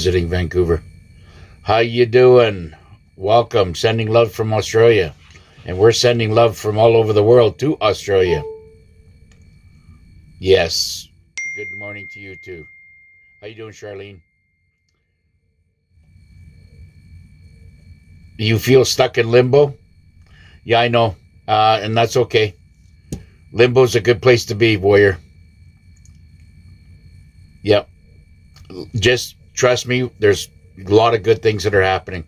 visiting Vancouver. How you doing? Welcome. Sending love from Australia. And we're sending love from all over the world to Australia. Yes. Good morning to you too. How you doing, Charlene? You feel stuck in limbo? Yeah, I know. And that's okay. Limbo's a good place to be, warrior. Yep. Just trust me, there's a lot of good things that are happening.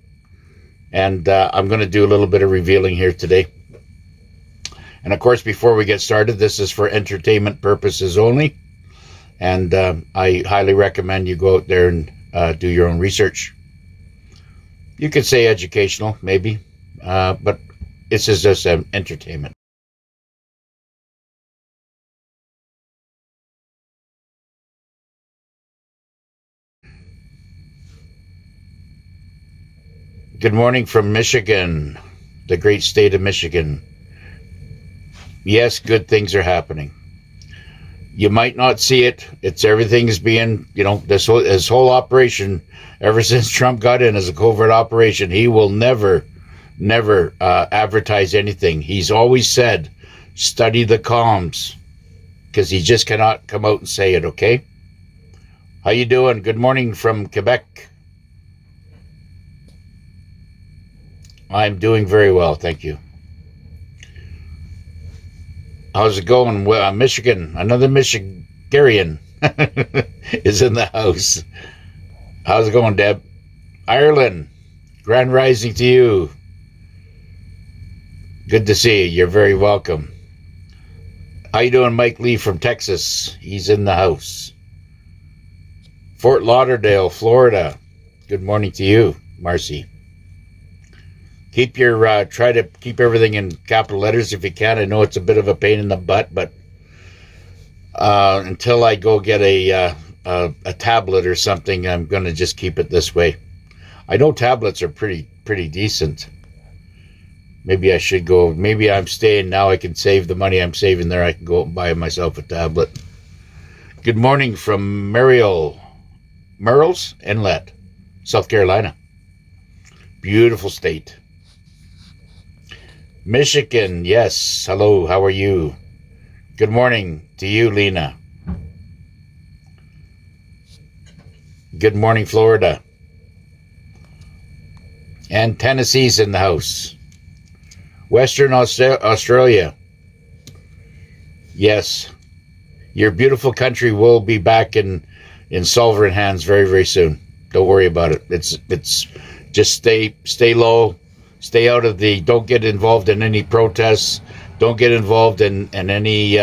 And I'm going to do a little bit of revealing here today. And of course, before we get started, this is for entertainment purposes only. And I highly recommend you go out there and do your own research. You could say educational, maybe, but this is just entertainment. Good morning from Michigan, the great state of Michigan. Yes, good things are happening. You might not see it. Everything's being, this whole operation, ever since Trump got in as a covert operation, he will never advertise anything. He's always said, study the comms, because he just cannot come out and say it, okay? How you doing? Good morning from Quebec. I'm doing very well, thank you. How's it going? Well, Michigan, another Michigarian is in the house. How's it going, Deb? Ireland, grand rising to you. Good to see you. You're very welcome. How you doing, Mike Lee from Texas? He's in the house. Fort Lauderdale, Florida. Good morning to you, Marcy. Keep your try to keep everything in capital letters if you can. I know it's a bit of a pain in the butt, but until I go get a tablet or something, I'm going to just keep it this way. I know tablets are pretty decent. Maybe I should go. Maybe I'm staying now. I can save the money I'm saving there. I can go and buy myself a tablet. Good morning from Merrill's Inlet, South Carolina. Beautiful state. Michigan, yes. Hello, how are you? Good morning to you, Lena. Good morning, Florida. And Tennessee's in the house. Western Australia. Yes. Your beautiful country will be back in sovereign hands very, very soon. Don't worry about it. It's just stay low. Stay out of don't get involved in any protests. Don't get involved in any,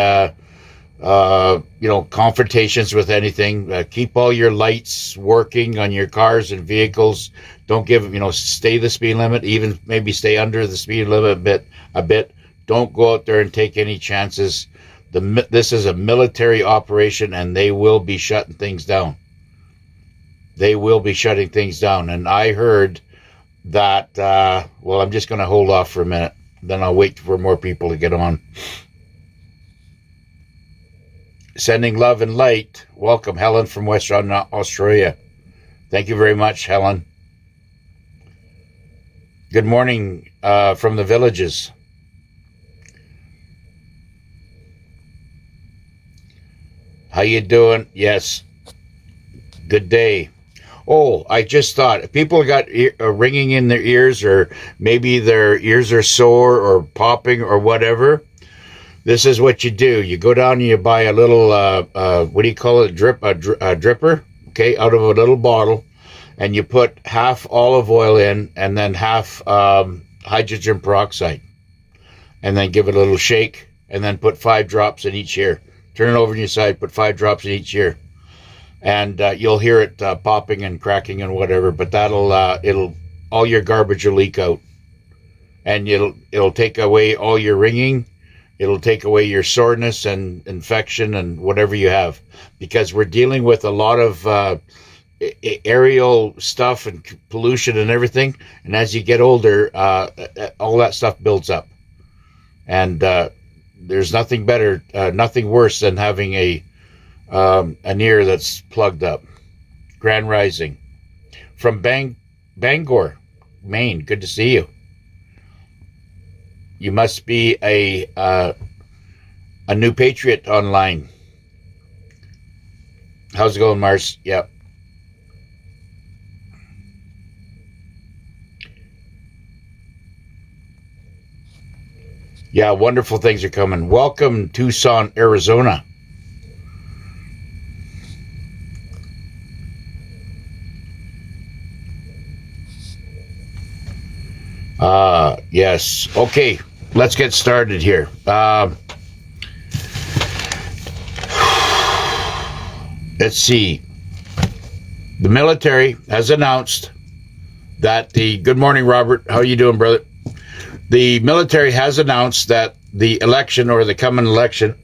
confrontations with anything. Keep all your lights working on your cars and vehicles. Don't stay the speed limit, even maybe stay under the speed limit a bit. Don't go out there and take any chances. This is a military operation and they will be shutting things down. They will be shutting things down. And I heard that, I'm just going to hold off for a minute. Then I'll wait for more people to get on. Sending love and light. Welcome, Helen from Western Australia. Thank you very much, Helen. Good morning from the villages. How you doing? Yes. Good day. Oh, I just thought, if people got ringing in their ears, or maybe their ears are sore or popping or whatever, this is what you do. You go down and you buy a little, what do you call it, a dripper, okay, out of a little bottle, and you put half olive oil in and then half hydrogen peroxide, and then give it a little shake, and then put 5 drops in each ear. Turn it over on your side, put 5 drops in each ear. And you'll hear it popping and cracking and whatever, but it'll all your garbage will leak out, and it'll take away all your ringing. It'll take away your soreness and infection and whatever you have, because we're dealing with a lot of aerial stuff and pollution and everything. And as you get older, all that stuff builds up, and there's nothing better, nothing worse than having an ear that's plugged up. Grand rising. from Bangor, Maine. Good to see you. You must be a new patriot online. How's it going, Mars? Yep. Yeah, wonderful things are coming. Welcome, Tucson, Arizona. Yes. Okay, let's get started here. Let's see. The military has announced that good morning, Robert. How are you doing, brother? The military has announced that the election or the coming election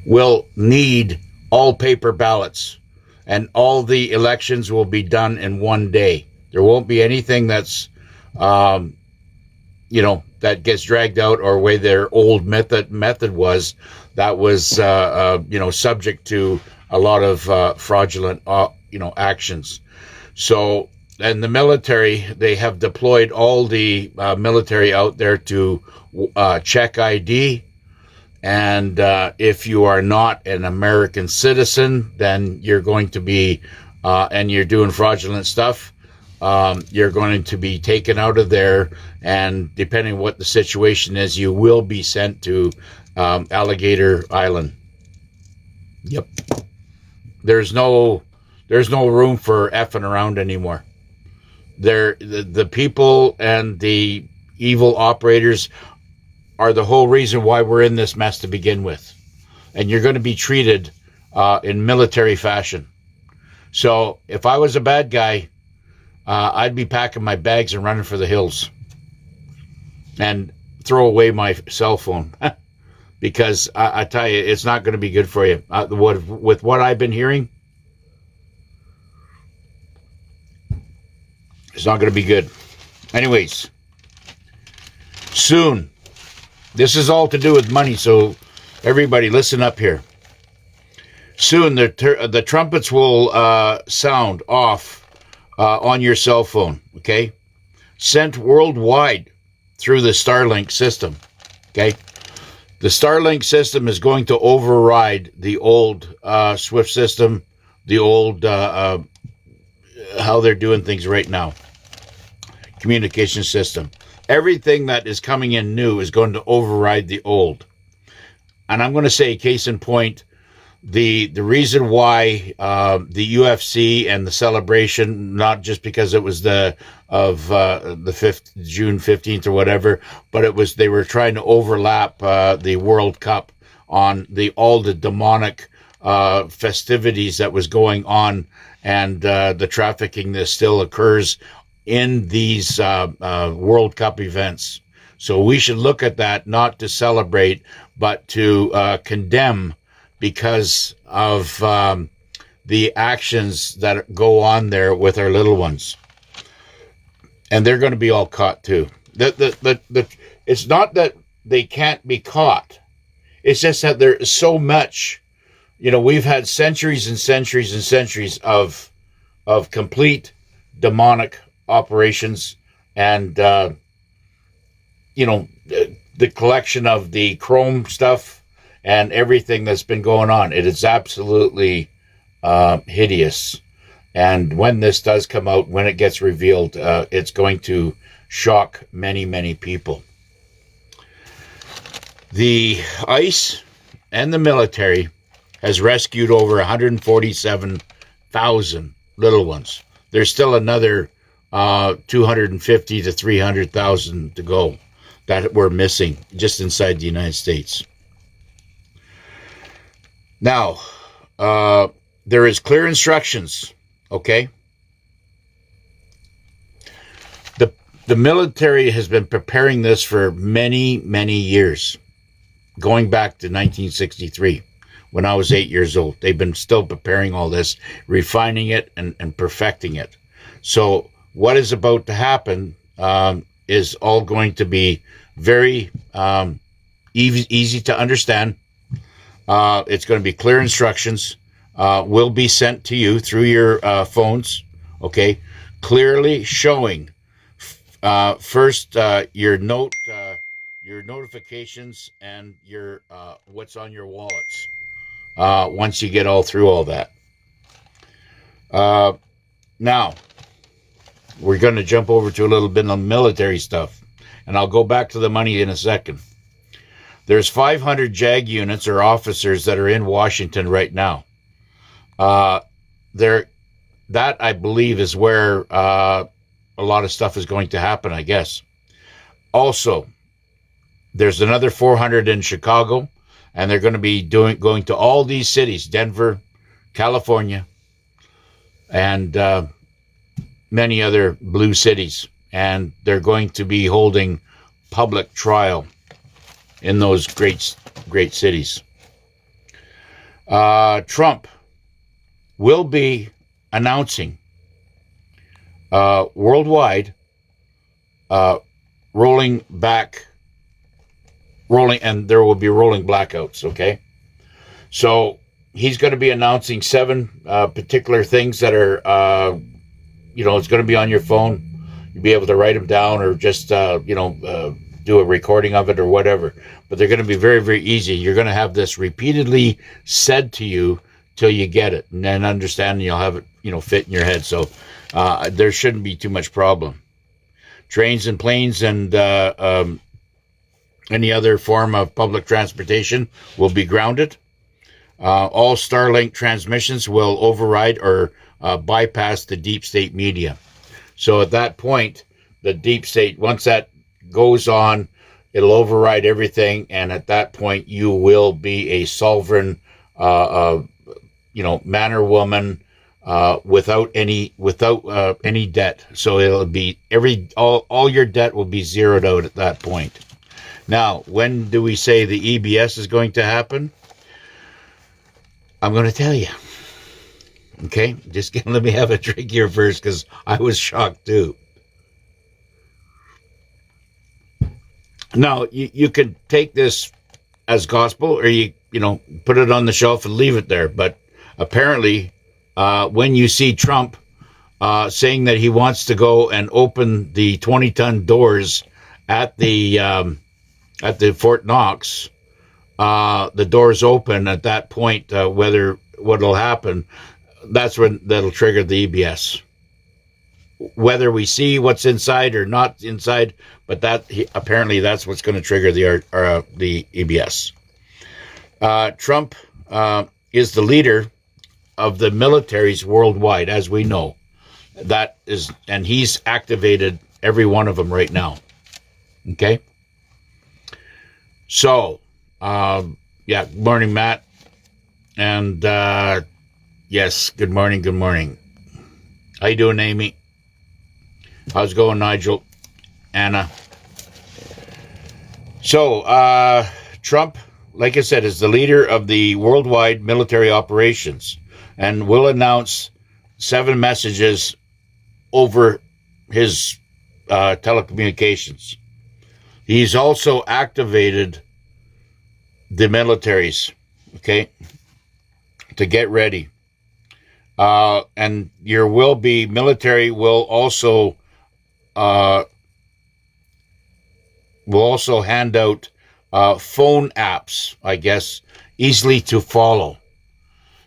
will need all paper ballots, and all the elections will be done in one day. There won't be anything that's, that gets dragged out, or way their old method was, that was, subject to a lot of fraudulent, actions. So, and the military, they have deployed all the military out there to check ID. And if you are not an American citizen, then you're going to be, and you're doing fraudulent stuff, you're going to be taken out of there. And depending on what the situation is, you will be sent to Alligator Island. Yep. There's no room for effing around anymore. The people and the evil operators are the whole reason why we're in this mess to begin with. And you're going to be treated in military fashion. So if I was a bad guy, I'd be packing my bags and running for the hills and throw away my cell phone. Because I tell you, it's not going to be good for you. With what I've been hearing, it's not going to be good. Anyways, soon, this is all to do with money, so everybody listen up here. Soon, the trumpets will sound off on your cell phone, okay? Sent worldwide through the Starlink system, okay? The Starlink system is going to override the old SWIFT system, the old how they're doing things right now, communication system. Everything that is coming in new is going to override the old. And I'm going to say, case in point, the reason why the UFC and the celebration, not just because it was the 5th, June 15th or whatever, but they were trying to overlap the World Cup on all the demonic festivities that was going on, and the trafficking that still occurs in these World Cup events. So we should look at that not to celebrate, but to condemn, because of the actions that go on there with our little ones. And they're going to be all caught too. It's not that they can't be caught. It's just that there is so much. We've had centuries and centuries and centuries of complete demonic operations, and the collection of the chrome stuff and everything that's been going on. It is absolutely hideous. And when this does come out, when it gets revealed, it's going to shock many, many people. The ICE and the military has rescued over 147,000 little ones. There's still another 250 to 300,000 to go that were missing just inside the United States. Now, there is clear instructions, okay? The military has been preparing this for many, many years, going back to 1963, when I was 8 years old. They've been still preparing all this, refining it and perfecting it. So what is about to happen is all going to be very easy to understand. It's going to be clear instructions, will be sent to you through your phones Okay, clearly showing first your notifications and your what's on your wallets. Once you get all through all that, now we're going to jump over to a little bit of military stuff, and I'll go back to the money in a second. There's 500 JAG units or officers that are in Washington right now. That I believe is where a lot of stuff is going to happen, I guess. Also, there's another 400 in Chicago, and they're going to be going to all these cities: Denver, California, and many other blue cities. And they're going to be holding public trial in those great cities. Trump will be announcing worldwide rolling, and there will be rolling blackouts, okay? So he's going to be announcing 7 particular things that are, it's going to be on your phone. You'll be able to write them down or just, do a recording of it or whatever. But they're going to be very, very easy. You're going to have this repeatedly said to you till you get it and then understand, and you'll have it, fit in your head. So there shouldn't be too much problem. Trains and planes and any other form of public transportation will be grounded. All Starlink transmissions will override or bypass the deep state media. So at that point, the deep state, once that goes on, it'll override everything, and at that point, you will be a sovereign, man or woman, without any debt. So it'll be all your debt will be zeroed out at that point. Now, when do we say the EBS is going to happen? I'm going to tell you. Okay, just let me have a drink here first, because I was shocked too. Now, you could take this as gospel, or you put it on the shelf and leave it there. But apparently, when you see Trump saying that he wants to go and open the 20-ton doors at the Fort Knox, the doors open at that point. What'll happen? That's when that'll trigger the EBS. Whether we see what's inside or not inside, but apparently that's what's going to trigger the EBS. Trump is the leader of the militaries worldwide, as we know. And he's activated every one of them right now. Okay. So, good morning, Matt. And yes, good morning. How you doing, Amy? How's it going, Nigel? Anna? So, Trump, like I said, is the leader of the worldwide military operations and will announce 7 messages over his telecommunications. He's also activated the militaries, okay, to get ready. And your military will also hand out phone apps, I guess, easily to follow.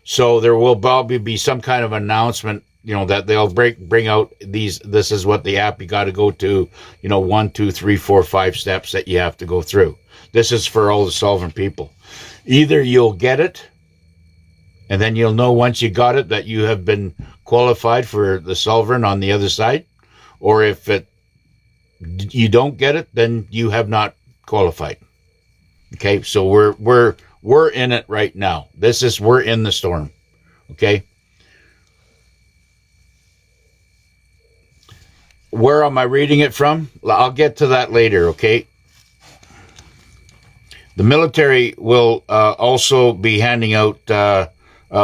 So there will probably be some kind of announcement, that they'll bring out these. This is what the app you got to go to. 1, 2, 3, 4, 5 steps that you have to go through. This is for all the sovereign people. Either you'll get it, and then you'll know once you got it that you have been qualified for the sovereign on the other side, or if you don't get it, then you have not qualified. Okay, so we're in it right now. We're in the storm. Okay. Where am I reading it from? I'll get to that later. Okay. The military will also be handing out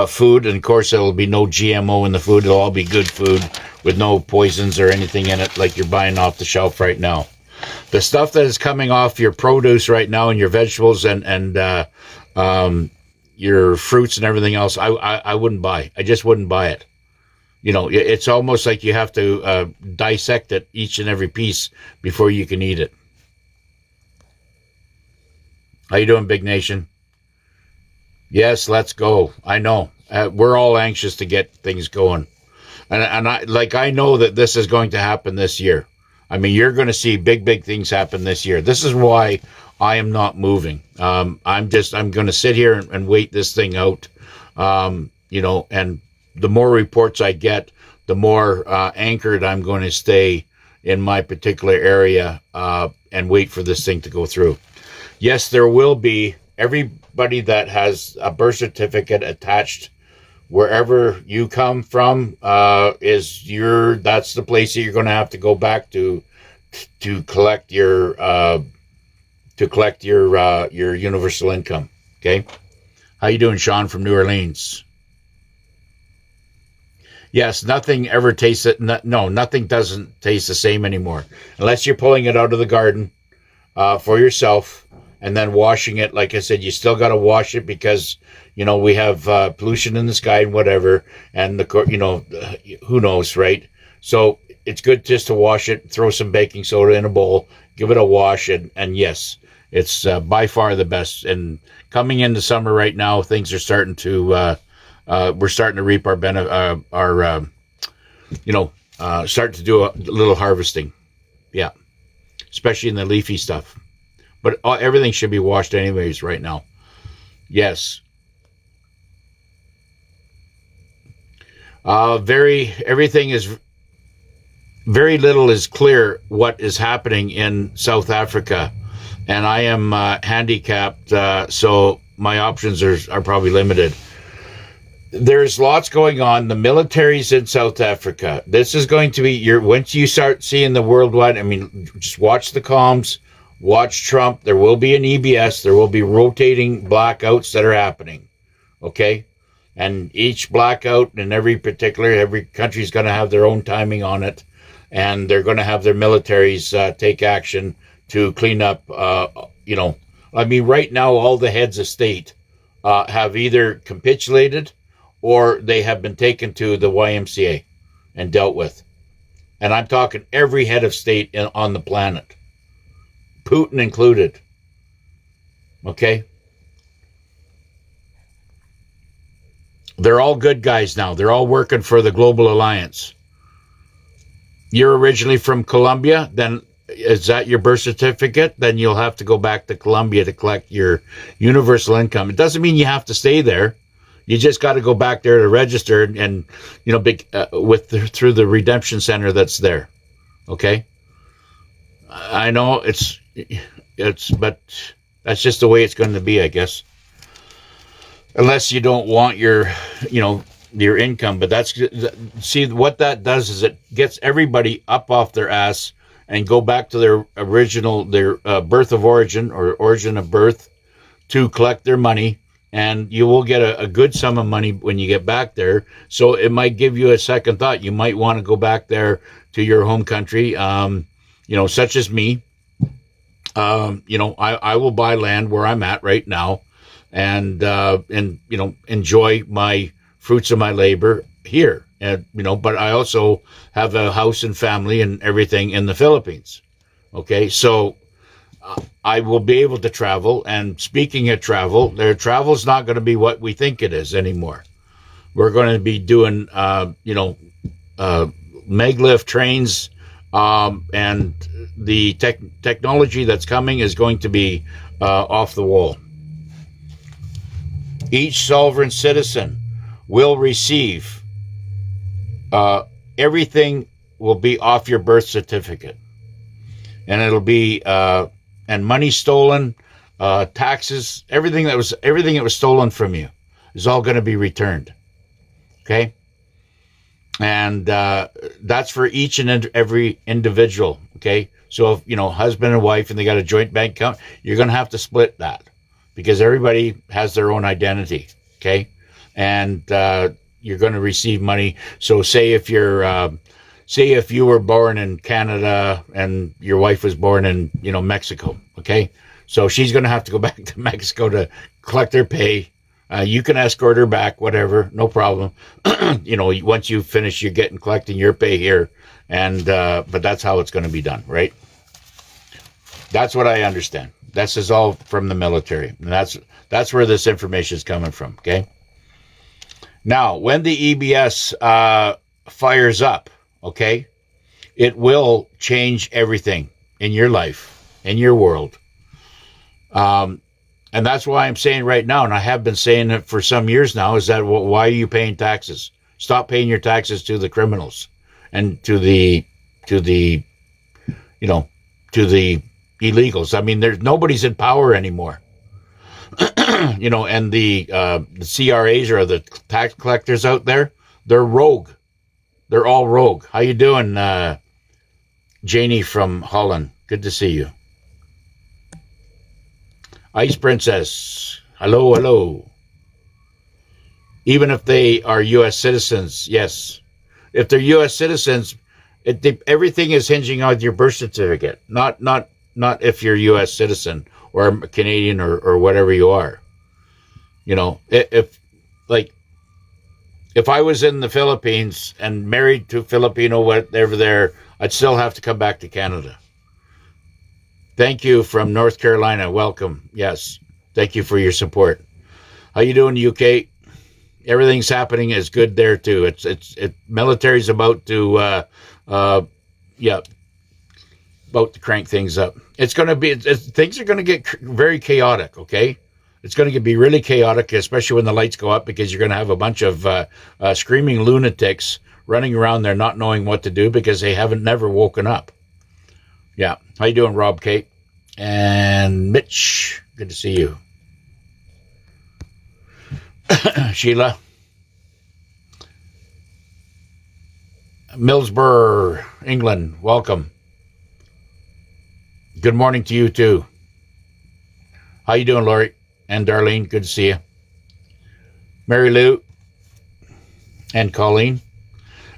food, and of course there will be no GMO in the food. It'll all be good food with no poisons or anything in it like you're buying off the shelf right now. The stuff that is coming off your produce right now and your vegetables and your fruits and everything else, I wouldn't buy. I just wouldn't buy it. It's almost like you have to dissect it, each and every piece, before you can eat it. How you doing, Big Nation? Yes, let's go. I know. We're all anxious to get things going. And I know that this is going to happen this year. I mean, you're going to see big things happen this year. This is why I am not moving. I'm going to sit here and wait this thing out. And the more reports I get, the more anchored I'm going to stay in my particular area and wait for this thing to go through. Yes, there will be everybody that has a birth certificate attached wherever you come from that's the place that you're going to have to go back to collect your your universal income. Okay, how you doing, Sean from New Orleans? Yes, nothing ever tastes it. No, nothing doesn't taste the same anymore unless you're pulling it out of the garden for yourself and then washing it. Like I said, you still got to wash it because we have pollution in the sky and whatever, and who knows, right? So it's good just to wash it, throw some baking soda in a bowl, give it a wash, and yes, it's by far the best. And coming into summer right now, things are starting to we're starting to reap start to do a little harvesting, yeah, especially in the leafy stuff. But everything should be washed anyways right now. Yes. Everything is very little is clear what is happening in South Africa, and I am handicapped, so my options are probably limited. There's lots going on. The military's in South Africa. This is going to be once you start seeing the worldwide. I mean, just watch the comms, watch Trump. There will be an EBS. There will be rotating blackouts that are happening. Okay. And each blackout in every country's going to have their own timing on it. And they're going to have their militaries take action to clean up, I mean, right now, all the heads of state have either capitulated or they have been taken to the YMCA and dealt with. And I'm talking every head of state on the planet, Putin included. Okay? They're all good guys now. They're all working for the Global Alliance. You're originally from Colombia, then is that your birth certificate? Then you'll have to go back to Colombia to collect your universal income. It doesn't mean you have to stay there. You just got to go back there to register and through the redemption center that's there. Okay? I know but that's just the way it's going to be, I guess. Unless you don't want your income, but see what that does is it gets everybody up off their ass and go back to their original, birth of origin or origin of birth to collect their money, and you will get a good sum of money when you get back there. So it might give you a second thought. You might want to go back there to your home country, such as me. I will buy land where I'm at right now and enjoy my fruits of my labor here. And, but I also have a house and family and everything in the Philippines. Okay. So I will be able to travel. And speaking of travel, their travel is not going to be what we think it is anymore. We're going to be doing, maglev trains, and the technology that's coming is going to be off the wall. Each sovereign citizen will receive everything will be off your birth certificate, and it'll be and money stolen, taxes, everything that was stolen from you is all going to be returned. Okay, and that's for each and every individual. Okay, so if husband and wife and they got a joint bank account, you're going to have to split that because everybody has their own identity. Okay, and you're going to receive money. So say if you were born in Canada and your wife was born in, Mexico. Okay. So she's going to have to go back to Mexico to collect her pay. You can escort her back, whatever, no problem. Once you finish, you're collecting your pay here, and but that's how it's going to be done, right? That's what I understand. This is all from the military, and that's where this information is coming from. Okay. Now, when the EBS fires up, okay, it will change everything in your life, in your world. And that's why I'm saying right now, and I have been saying it for some years now, is that why are you paying taxes? Stop paying your taxes to the criminals and to the illegals. I mean, nobody's in power anymore. And the CRAs or the tax collectors out there, they're rogue. They're all rogue. How you doing, Janie from Holland? Good to see you. Ice Princess, hello, hello. Even if they are U.S. citizens, yes. If they're U.S. citizens, everything is hinging on your birth certificate, not if you're a U.S. citizen or Canadian or whatever you are. If I was in the Philippines and married to Filipino, whatever there, I'd still have to come back to Canada. Thank you from North Carolina. Welcome. Yes. Thank you for your support. How you doing, UK? Everything's happening is good there too. Military's about to about to crank things up. It's going to be things are going to get very chaotic, okay? It's going to be really chaotic, especially when the lights go up, because you're going to have a bunch of screaming lunatics running around there not knowing what to do because they haven't never woken up. Yeah. How you doing, Rob Kate? And Mitch, good to see you. Sheila. Millsborough, England, welcome. Good morning to you, too. How you doing, Lori? And Darlene, good to see you. Mary Lou and Colleen.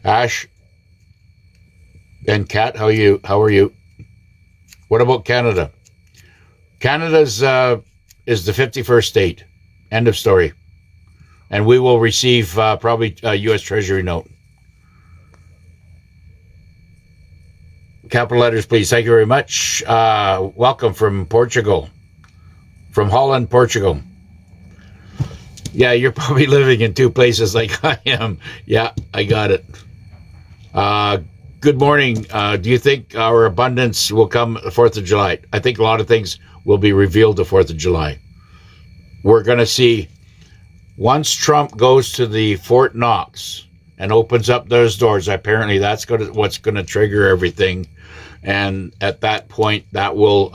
Ash and Kat, how are you? What about Canada? Canada's is the 51st state. End of story. And we will receive probably a U.S. Treasury note. Capital letters, please. Thank you very much. Welcome from Portugal. From Holland, Portugal. Yeah, you're probably living in two places like I am. Yeah, I got it. Good morning. Do you think our abundance will come the 4th of July? I think a lot of things will be revealed the 4th of July. We're going to see, once Trump goes to the Fort Knox and opens up those doors, apparently that's what's going to trigger everything. And at that point, that will,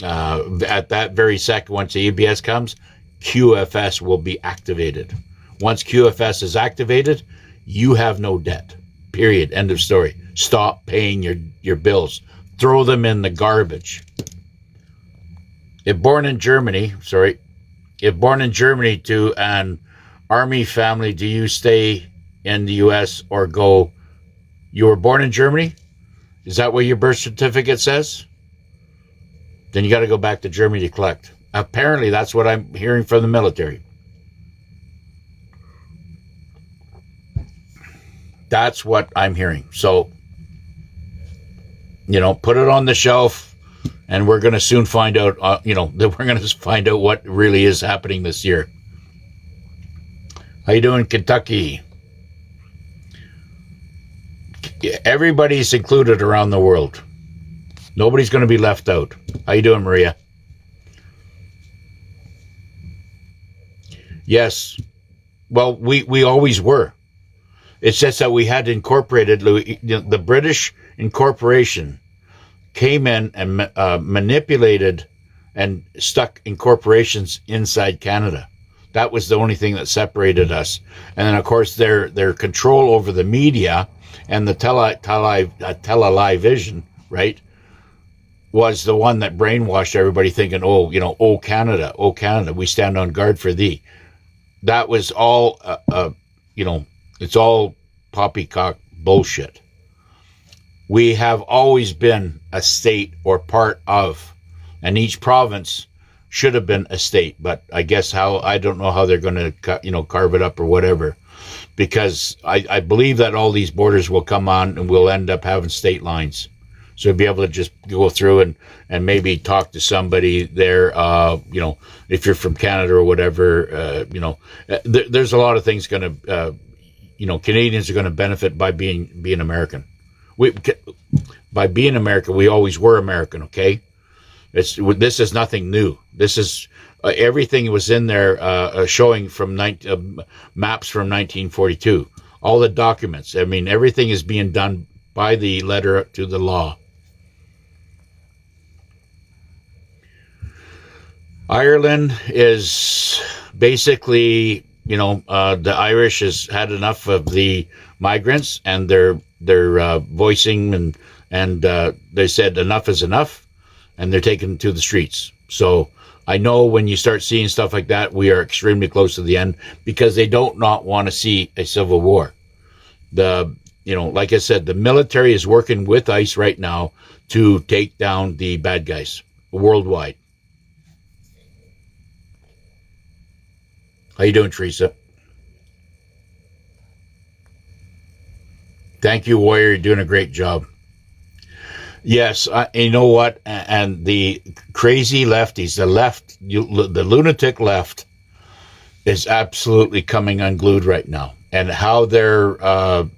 at that very second, once the EBS comes, QFS will be activated. Once QFS is activated, you have no debt. Period. End of story. Stop paying your bills. Throw them in the garbage. If born in Germany to an army family, do you stay in the U.S. or go? You were born in Germany? Is that what your birth certificate says? Then you got to go back to Germany to collect. Apparently, that's what I'm hearing from the military. That's what I'm hearing. So, put it on the shelf, and we're going to soon find out, that we're going to find out what really is happening this year. How you doing, Kentucky? Everybody's included around the world. Nobody's going to be left out. How you doing, Maria? Yes. Well, we always were. It's just that we had incorporated, the British incorporation came in and manipulated and stuck incorporations inside Canada. That was the only thing that separated us. And then, of course, their control over the media and the television, right, was the one that brainwashed everybody thinking, oh, Canada, we stand on guard for thee. That was all, it's all poppycock bullshit. We have always been a state or part of, and each province should have been a state, but I guess I don't know how they're going to carve it up or whatever, because I believe that all these borders will come on and we'll end up having state lines. So you'll be able to just go through and maybe talk to somebody there, if you're from Canada or whatever, there's a lot of things going to, Canadians are going to benefit by being American. By being American, we always were American, okay? This is nothing new. This is everything was in there showing from maps from 1942. All the documents. I mean, everything is being done by the letter to the law. Ireland is basically, the Irish has had enough of the migrants, and they're voicing and they said enough is enough, and they're taking to the streets. So I know when you start seeing stuff like that, we are extremely close to the end, because they don't not want to see a civil war. Like I said, the military is working with ICE right now to take down the bad guys worldwide. How you doing, Teresa? Thank you, Warrior. You're doing a great job. Yes, you know what? And the crazy lefties, the lunatic left, is absolutely coming unglued right now. And how they're, trying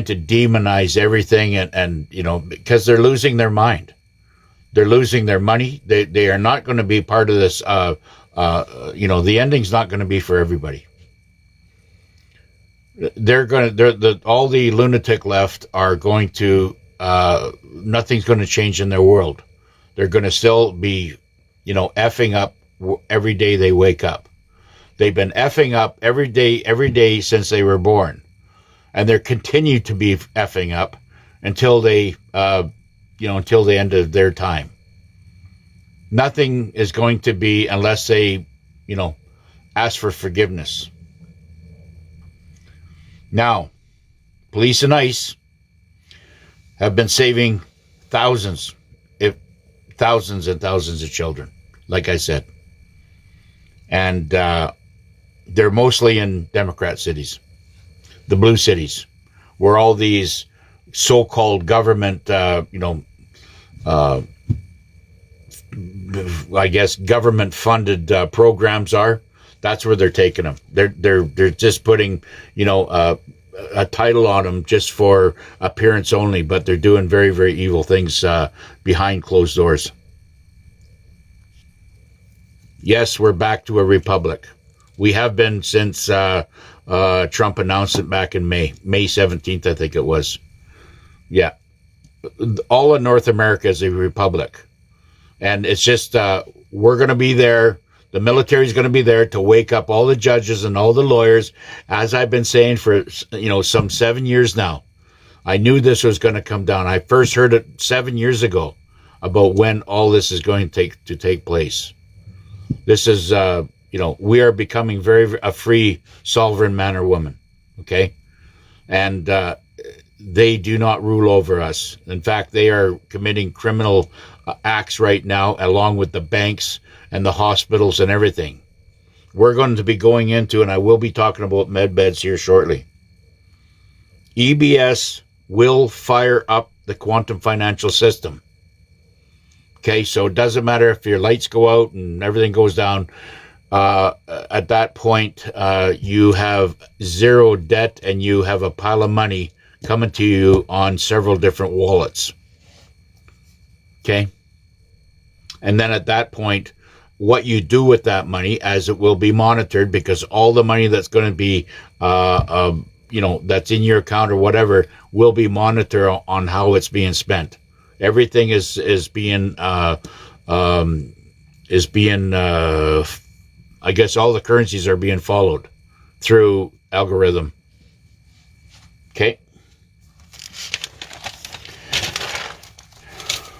to demonize everything, and because they're losing their mind. They're losing their money. They are not going to be part of this. The ending's not going to be for everybody. All the lunatic left are going to, nothing's going to change in their world. They're going to still be, effing up every day they wake up. They've been effing up every day since they were born. And they're continue to be effing up until they, until the end of their time. Nothing is going to be unless they, ask for forgiveness. Now, police and ICE have been saving thousands and thousands of children, like I said. And they're mostly in Democrat cities, the blue cities, where all these so-called government, government-funded programs are. That's where they're taking them. They're just putting, a title on them just for appearance only, but they're doing very, very evil things behind closed doors. Yes, we're back to a republic. We have been since Trump announced it back in May 17th, I think it was. Yeah. All of North America is a republic. And it's just, we're going to be there. The military is going to be there to wake up all the judges and all the lawyers. As I've been saying for, some 7 years now, I knew this was going to come down. I first heard it 7 years ago about when all this is going to take place. This is, we are becoming a free, sovereign man or woman. Okay. And, they do not rule over us. In fact, they are committing criminal acts right now, along with the banks and the hospitals and everything. We're going to be going into, and I will be talking about med beds here shortly. EBS will fire up the quantum financial system. Okay, so it doesn't matter if your lights go out and everything goes down. At that point, you have zero debt and you have a pile of money coming to you on several different wallets. Okay? And then at that point, what you do with that money, as it will be monitored, because all the money that's going to be, that's in your account or whatever, will be monitored on how it's being spent. Everything is being, I guess all the currencies are being followed through algorithm. Okay?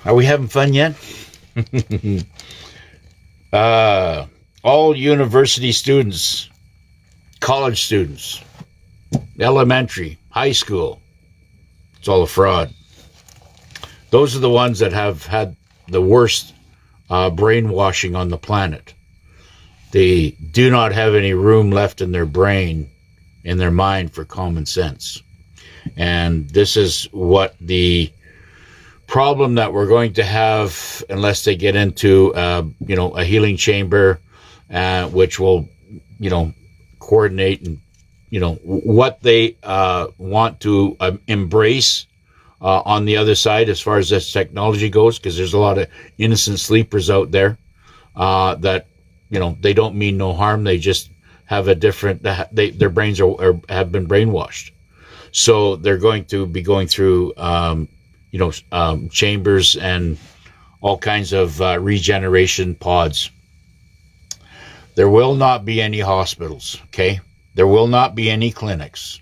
Are we having fun yet? All university students, college students, elementary, high school, it's all a fraud. Those are the ones that have had the worst brainwashing on the planet. They do not have any room left in their brain, in their mind, for common sense. And this is what the problem that we're going to have unless they get into, a healing chamber, which will, coordinate and, what they want to embrace on the other side as far as this technology goes, because there's a lot of innocent sleepers out there that, they don't mean no harm. They just have a different, their brains have been brainwashed. So they're going to be going through, chambers and all kinds of regeneration pods. There will not be any hospitals, okay? There will not be any clinics.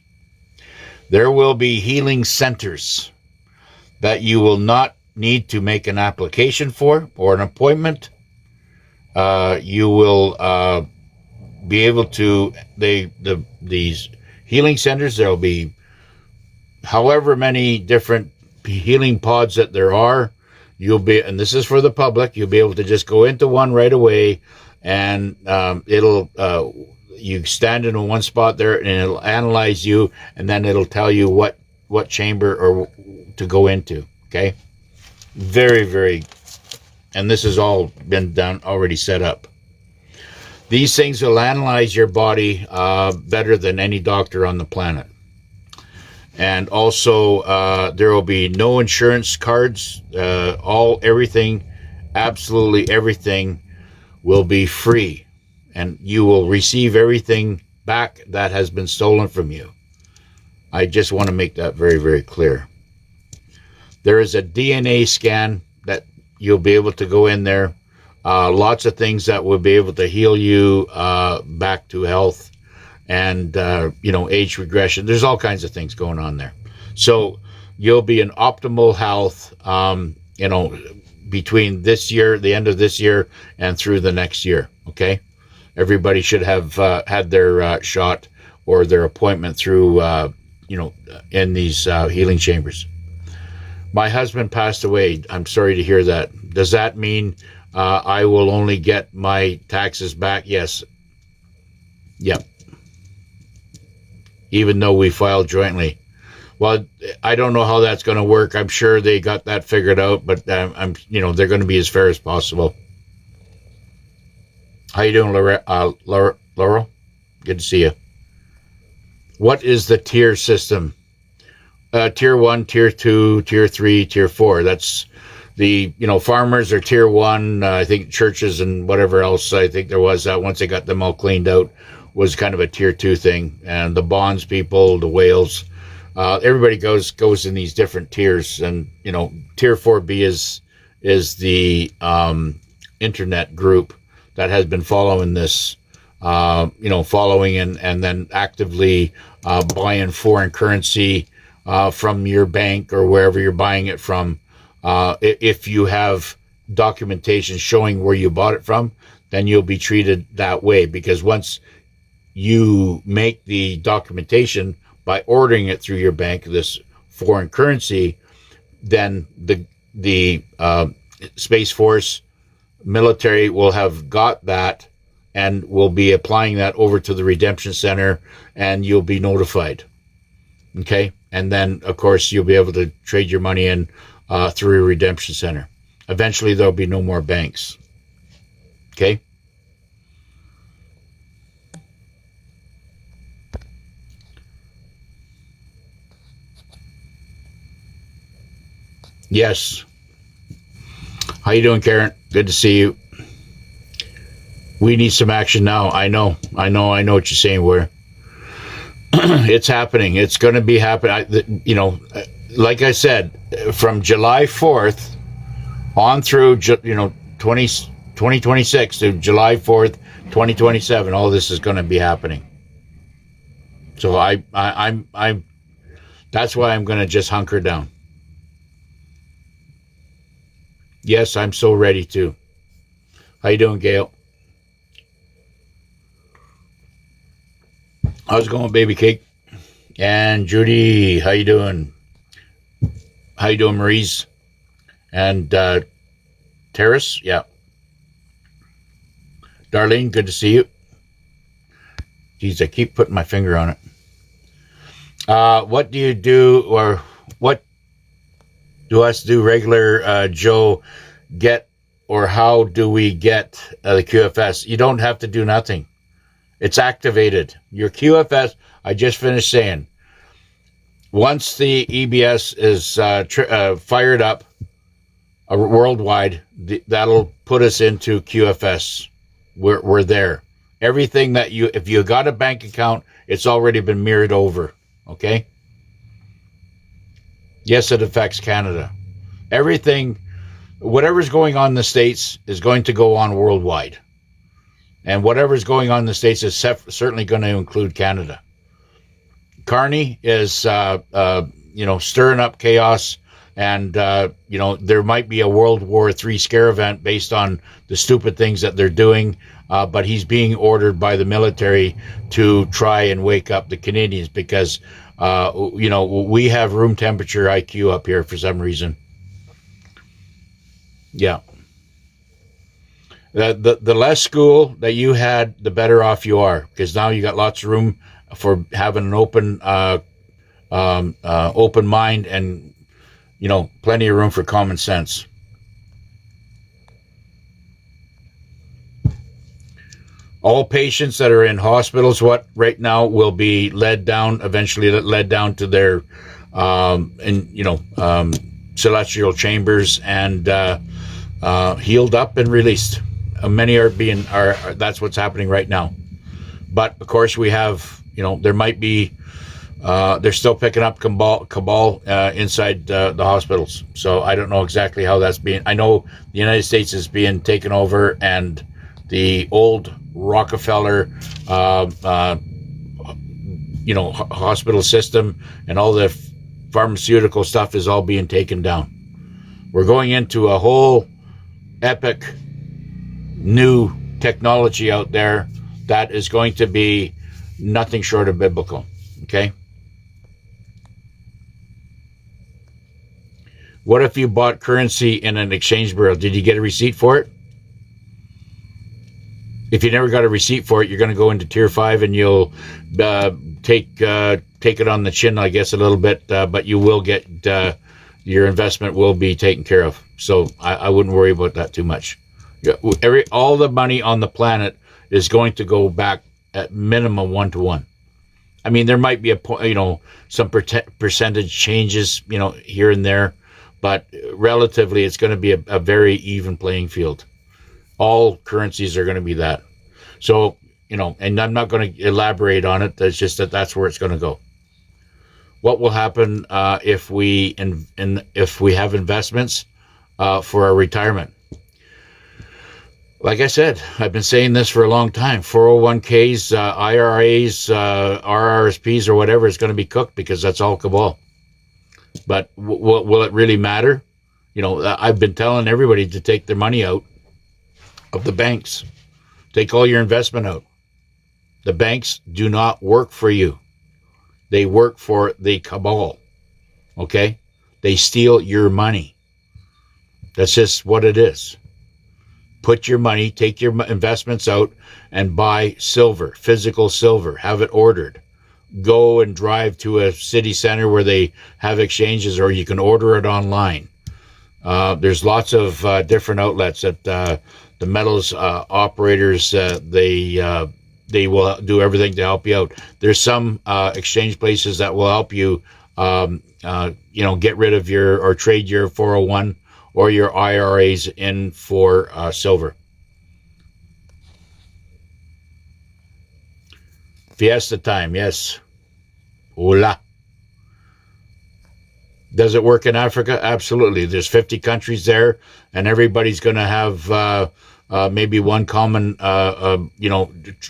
There will be healing centers that you will not need to make an application for or an appointment. You will be able to, these healing centers, there'll be however many different healing pods that there are. You'll be, and this is for the public, you'll be able to just go into one right away, and you stand in one spot there, and it'll analyze you, and then it'll tell you what chamber or to go into. Okay, very, very, and this has all been done, already set up. These things will analyze your body better than any doctor on the planet. And also, there will be no insurance cards. Everything, absolutely everything will be free. And you will receive everything back that has been stolen from you. I just want to make that very, very clear. There is a DNA scan that you'll be able to go in there. Lots of things that will be able to heal you back to health. And, age regression. There's all kinds of things going on there. So you'll be in optimal health, between this year, the end of this year, and through the next year. Okay. Everybody should have had their shot or their appointment through, in these healing chambers. My husband passed away. I'm sorry to hear that. Does that mean I will only get my taxes back? Yes. Yep. Even though we filed jointly. Well, I don't know how that's going to work. I'm sure they got that figured out, but they're going to be as fair as possible. How you doing, Laurel? Good to see you. What is the tier system? Tier 1, Tier 2, Tier 3, Tier 4. That's the, farmers are Tier 1. I think churches and whatever else, I think there was that once they got them all cleaned out, was kind of a Tier 2 thing. And the bonds people, the whales, everybody goes in these different tiers. And, Tier 4B is the internet group that has been following this, following and then actively buying foreign currency from your bank or wherever you're buying it from. If you have documentation showing where you bought it from, then you'll be treated that way, because once you make the documentation by ordering it through your bank, this foreign currency, then the Space Force military will have got that and will be applying that over to the Redemption Center, and you'll be notified. Okay? And then, of course, you'll be able to trade your money in through a Redemption Center. Eventually, there'll be no more banks. Okay? Yes. How you doing, Karen? Good to see you. We need some action now. I know what you're saying, Where it's happening. It's going to be happening. Like I said, from July 4th on through, 2026 to July 4th, 2027, all this is going to be happening. So I'm that's why I'm going to just hunker down. Yes, I'm so ready to. How you doing, Gail? How's it going, baby cake? And Judy, how you doing? How you doing, Maurice? And Terrace, yeah. Darlene, good to see you. Geez, I keep putting my finger on it. What do you do, or what do us do regular Joe get, or how do we get the QFS? You don't have to do nothing. It's activated. Your QFS, I just finished saying, once the EBS is fired up worldwide, that'll put us into QFS. We're there. Everything that if you got a bank account, it's already been mirrored over. Okay? Yes, it affects Canada. Everything, whatever's going on in the States is going to go on worldwide. And whatever's going on in the States is certainly going to include Canada. Carney is, stirring up chaos, and, there might be a World War III scare event based on the stupid things that they're doing, but he's being ordered by the military to try and wake up the Canadians because, we have room temperature IQ up here for some reason. Yeah. The less school that you had, the better off you are, because now you got lots of room for having an open mind and, plenty of room for common sense. All patients that are in hospitals, right now will be eventually led down to their, celestial chambers and healed up and released. Many are that's what's happening right now. But of course we have, there might be, they're still picking up cabal inside the hospitals. So I don't know exactly how that's being. I know the United States is being taken over, and the old Rockefeller, hospital system and all the pharmaceutical stuff is all being taken down. We're going into a whole epic new technology out there that is going to be nothing short of biblical. Okay? What if you bought currency in an exchange bureau? Did you get a receipt for it? If you never got a receipt for it, you're going to go into Tier 5 and you'll take it on the chin, I guess, a little bit, but you will get your investment will be taken care of. So I wouldn't worry about that too much. All the money on the planet is going to go back at minimum 1-to-1. I mean, there might be some percentage changes, here and there, but relatively, it's going to be a very even playing field. All currencies are going to be that. So, and I'm not going to elaborate on it. It's just that's where it's going to go. What will happen if we have investments for our retirement? Like I said, I've been saying this for a long time. 401ks, IRAs, RRSPs, or whatever is going to be cooked because that's all cabal. But will it really matter? I've been telling everybody to take their money out of the banks. Take all your investment out. The banks do not work for you. They work for the cabal. Okay? They steal your money. That's just what it is. Put your money, take your investments out, and buy silver, physical silver. Have it ordered. Go and drive to a city center where they have exchanges, or you can order it online. There's lots of different outlets that the metals operators, they will do everything to help you out. There's some exchange places that will help you, get rid of or trade your 401 or your IRAs in for silver. Fiesta time, yes. Hola. Does it work in Africa? Absolutely. There's 50 countries there, and everybody's going to have maybe one common,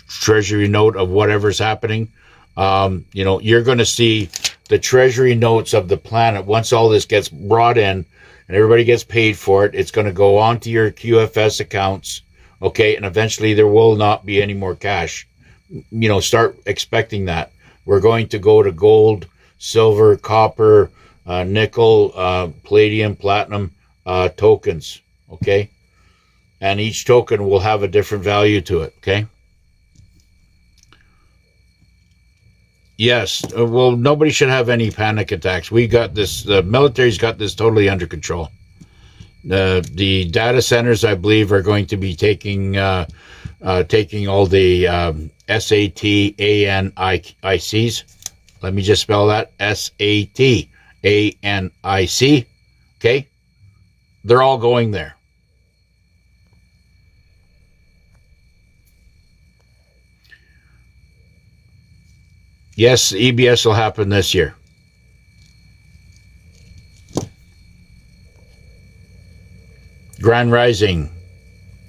treasury note of whatever's happening. You're going to see the treasury notes of the planet. Once all this gets brought in and everybody gets paid for it, it's going to go onto your QFS accounts. Okay. And eventually there will not be any more cash. Start expecting that. We're going to go to gold, silver, copper, nickel, palladium, platinum, tokens. Okay. and each token will have a different value to it. Okay. Yes. Well, nobody should have any panic attacks. We got this. The military's got this totally under control. The data centers, I believe, are going to be taking all the SATANICs. Let me just spell that: SATANIC. Okay, they're all going there. Yes, EBS will happen this year. Grand Rising,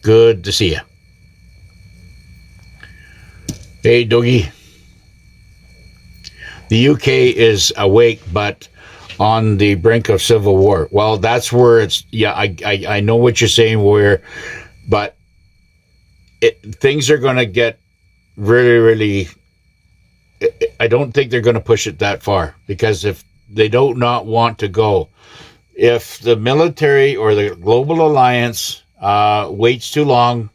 good to see you. Hey, Dougie. The UK is awake, but on the brink of civil war. Well, that's where it's. Yeah, I know what you're saying, Warrior, but things are going to get really, really. I don't think they're going to push it that far, because if they do not want to go, if the military or the global alliance waits too long,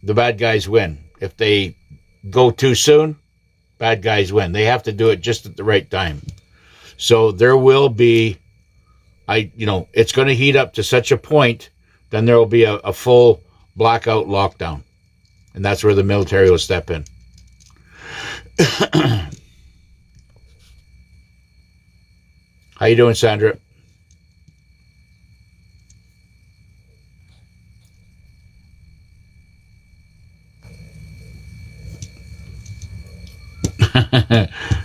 the bad guys win. If they go too soon, bad guys win. They have to do it just at the right time. So there will be, it's going to heat up to such a point, then there will be a full blackout lockdown. And that's where the military will step in. How you doing, Sandra?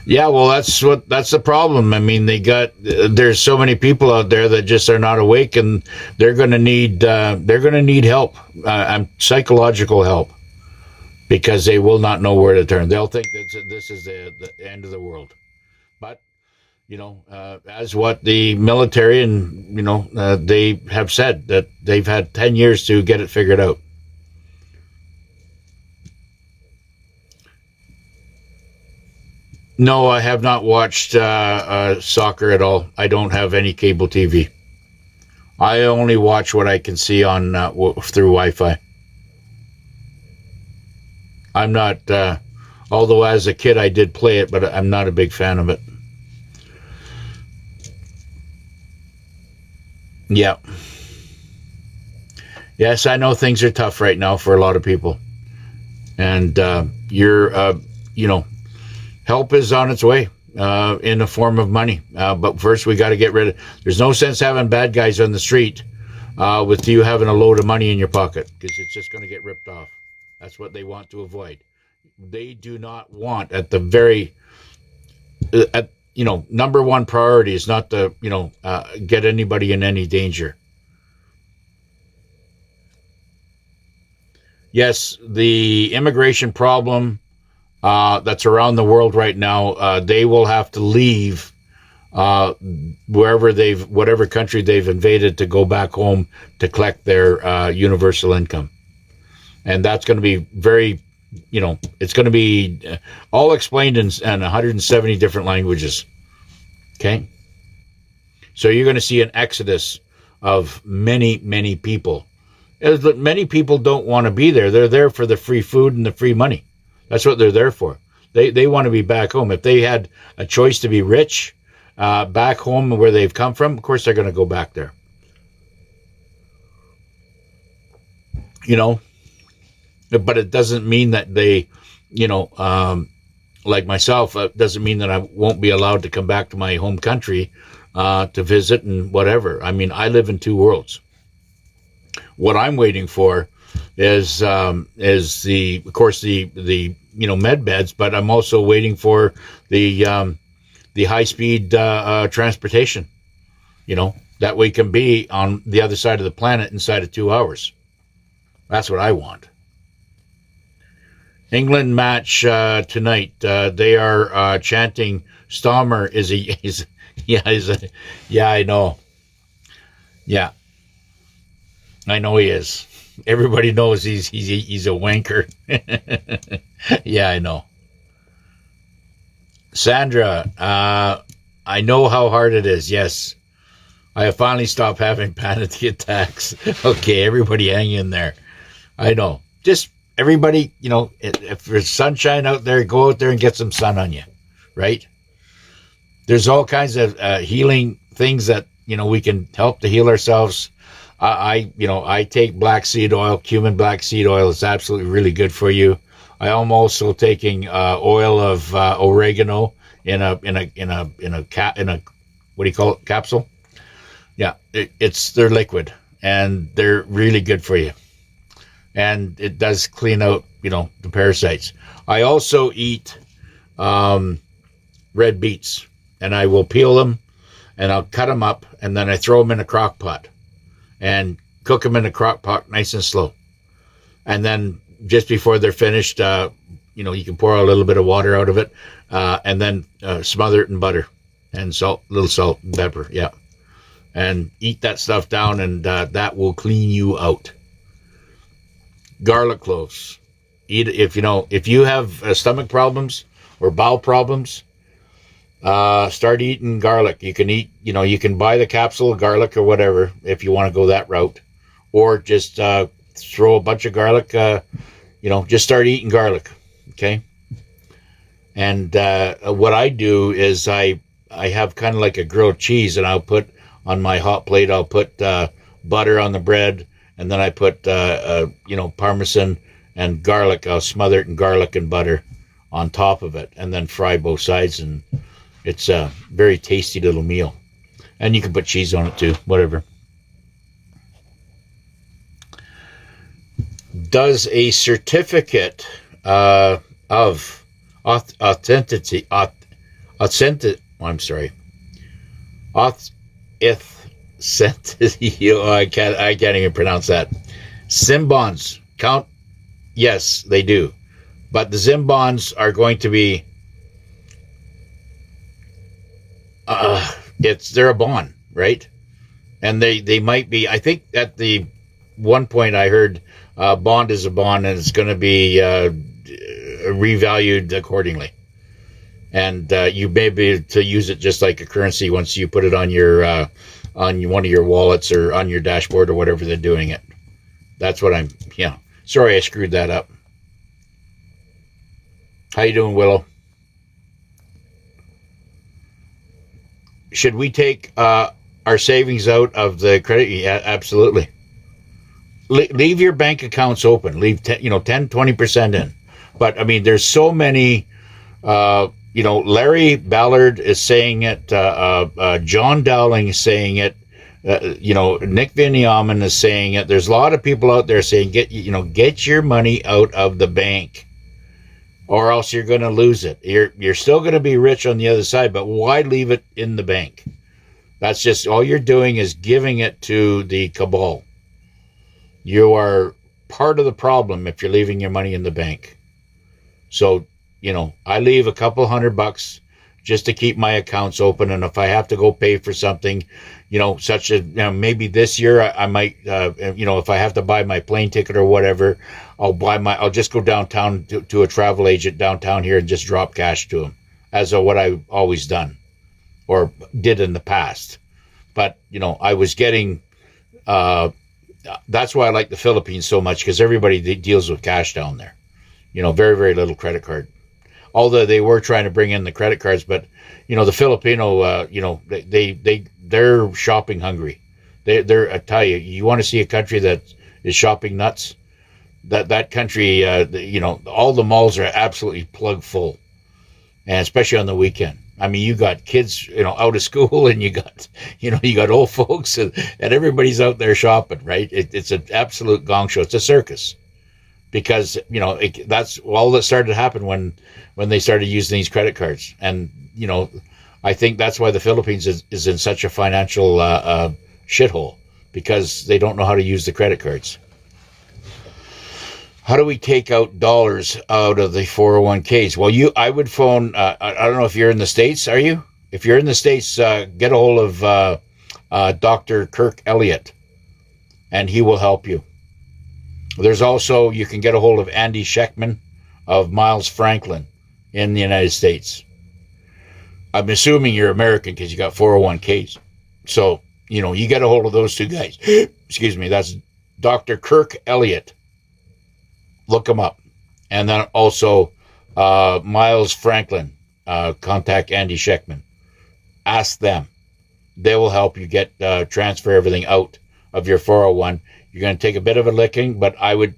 Yeah, well, that's the problem. I mean, there's so many people out there that just are not awake, and they're going to need help, psychological help, because they will not know where to turn. They'll think that this is the end of the world. But as what the military and they have said, that they've had 10 years to get it figured out. No, I have not watched soccer at all. I don't have any cable TV. I only watch what I can see on through Wi-Fi. I'm not, although as a kid I did play it, but I'm not a big fan of it. Yeah. Yes, I know things are tough right now for a lot of people. And help is on its way in the form of money. But first we got to get rid of, there's no sense having bad guys on the street with you having a load of money in your pocket, because it's just going to get ripped off. That's what they want to avoid. They do not want number one priority is not to, get anybody in any danger. Yes, the immigration problem that's around the world right now, they will have to leave whatever country they've invaded, to go back home to collect their universal income. And that's going to be very, it's going to be all explained in 170 different languages. Okay? So you're going to see an exodus of many, many people. Many people don't want to be there. They're there for the free food and the free money. That's what they're there for. They want to be back home. If they had a choice to be rich back home where they've come from, of course they're going to go back there. But it doesn't mean that they, like myself, it doesn't mean that I won't be allowed to come back to my home country to visit and whatever. I mean, I live in two worlds. What I'm waiting for is the, of course, the med beds, but I'm also waiting for the high speed transportation. That we can be on the other side of the planet inside of 2 hours. That's what I want. England match tonight. They are chanting. Stommer is yeah, I know. Yeah, I know he is. Everybody knows he's a wanker. Yeah, I know. Sandra, I know how hard it is. Yes, I have finally stopped having panic attacks. Okay, everybody hang in there. I know. Just everybody, if there's sunshine out there, go out there and get some sun on you, right? There's all kinds of healing things that, we can help to heal ourselves. I take black seed oil, cumin black seed oil. It's absolutely really good for you. I am also taking oil of oregano in a what do you call it, capsule? Yeah, they're liquid and they're really good for you, and it does clean out the parasites. I also eat red beets, and I will peel them and I'll cut them up, and then I throw them in a crock pot and cook them in a crock pot nice and slow. And then just before they're finished, you can pour a little bit of water out of it, and then smother it in butter and salt, little salt and pepper. Yeah. And eat that stuff down, and that will clean you out. Garlic cloves. Eat if you have stomach problems or bowel problems, start eating garlic. You can eat, you can buy the capsule of garlic or whatever if you want to go that route, or just throw a bunch of garlic. Just start eating garlic. Okay. And what I do is I have kind of like a grilled cheese, and I'll put on my hot plate, I'll put butter on the bread, and then I put Parmesan and garlic. I'll smother it in garlic and butter on top of it, and then fry both sides, and it's a very tasty little meal. And you can put cheese on it too, whatever. Does a certificate of authenticity, I can't even pronounce that. Zim bonds count? Yes, they do. But the Zim bonds are going to be, they're a bond, right? And they might be, I think at the one point I heard bond is a bond, and it's going to be revalued accordingly. And you may be able to use it just like a currency once you put it on your on one of your wallets or on your dashboard or whatever they're doing it. That's what sorry I screwed that up. How you doing, Willow? Should we take our savings out of the credit? Yeah, absolutely. Leave your bank accounts open. Leave 10-20% in. But I mean, there's so many. Larry Ballard is saying it. John Dowling is saying it. Nick Van Nieman is saying it. There's a lot of people out there saying, get your money out of the bank, or else you're going to lose it. You're still going to be rich on the other side, but why leave it in the bank? That's just all you're doing is giving it to the cabal. You are part of the problem if you're leaving your money in the bank. So, I leave a couple $100 just to keep my accounts open. And if I have to go pay for something, such as, maybe this year I might, if I have to buy my plane ticket or whatever, I'll just go downtown to a travel agent downtown here and just drop cash to him, as what I've always done or did in the past. But, I was getting, that's why I like the Philippines so much, because everybody deals with cash down there. Very, very little credit card. Although they were trying to bring in the credit cards, but the Filipino, they're shopping hungry. I tell you, you want to see a country that is shopping nuts. That country, all the malls are absolutely plug full, and especially on the weekend. I mean, you got kids, out of school, and you got old folks, and everybody's out there shopping. Right? It's an absolute gong show. It's a circus. Because that's all that started to happen when they started using these credit cards, and I think that's why the Philippines is in such a financial shithole, because they don't know how to use the credit cards. How do we take out dollars out of the 401ks? Well, I would phone. I don't know if you're in the States. Are you? If you're in the States, get a hold of Dr. Kirk Elliott, and he will help you. There's also, you can get a hold of Andy Scheckman of Miles Franklin in the United States. I'm assuming you're American because you got 401ks. So You get a hold of those two guys. Excuse me. That's Dr. Kirk Elliott. Look him up. And then also Miles Franklin. Contact Andy Scheckman. Ask them. They will help you get transfer everything out of your 401. You're going to take a bit of a licking, but I would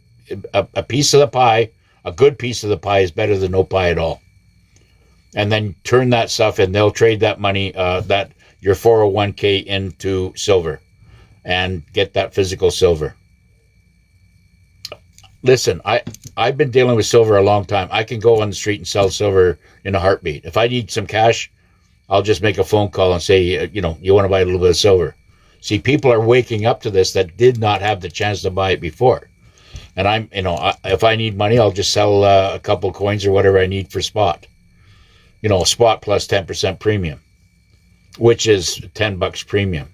a piece of the pie, a good piece of the pie is better than no pie at all. And then turn that stuff and they'll trade that money, that your 401k into silver and get that physical silver. Listen, I've been dealing with silver a long time. I can go on the street and sell silver in a heartbeat. If I need some cash, I'll just make a phone call and say, you want to buy a little bit of silver. See, people are waking up to this that did not have the chance to buy it before. And if I need money, I'll just sell a couple coins or whatever I need for spot. Spot plus 10% premium, which is $10 premium.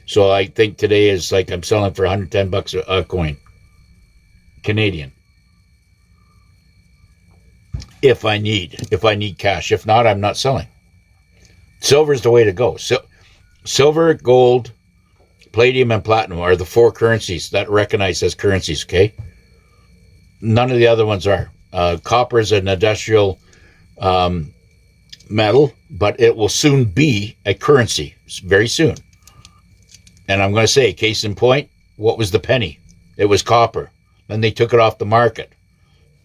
So I think today is like I'm selling for $110 a coin, Canadian. If I need cash. If not, I'm not selling. Silver is the way to go. So, silver, gold, palladium, and platinum are the four currencies that are recognized as currencies, okay? None of the other ones are. Copper is an industrial metal, but it will soon be a currency, very soon. And I'm going to say, case in point, what was the penny? It was copper. Then they took it off the market.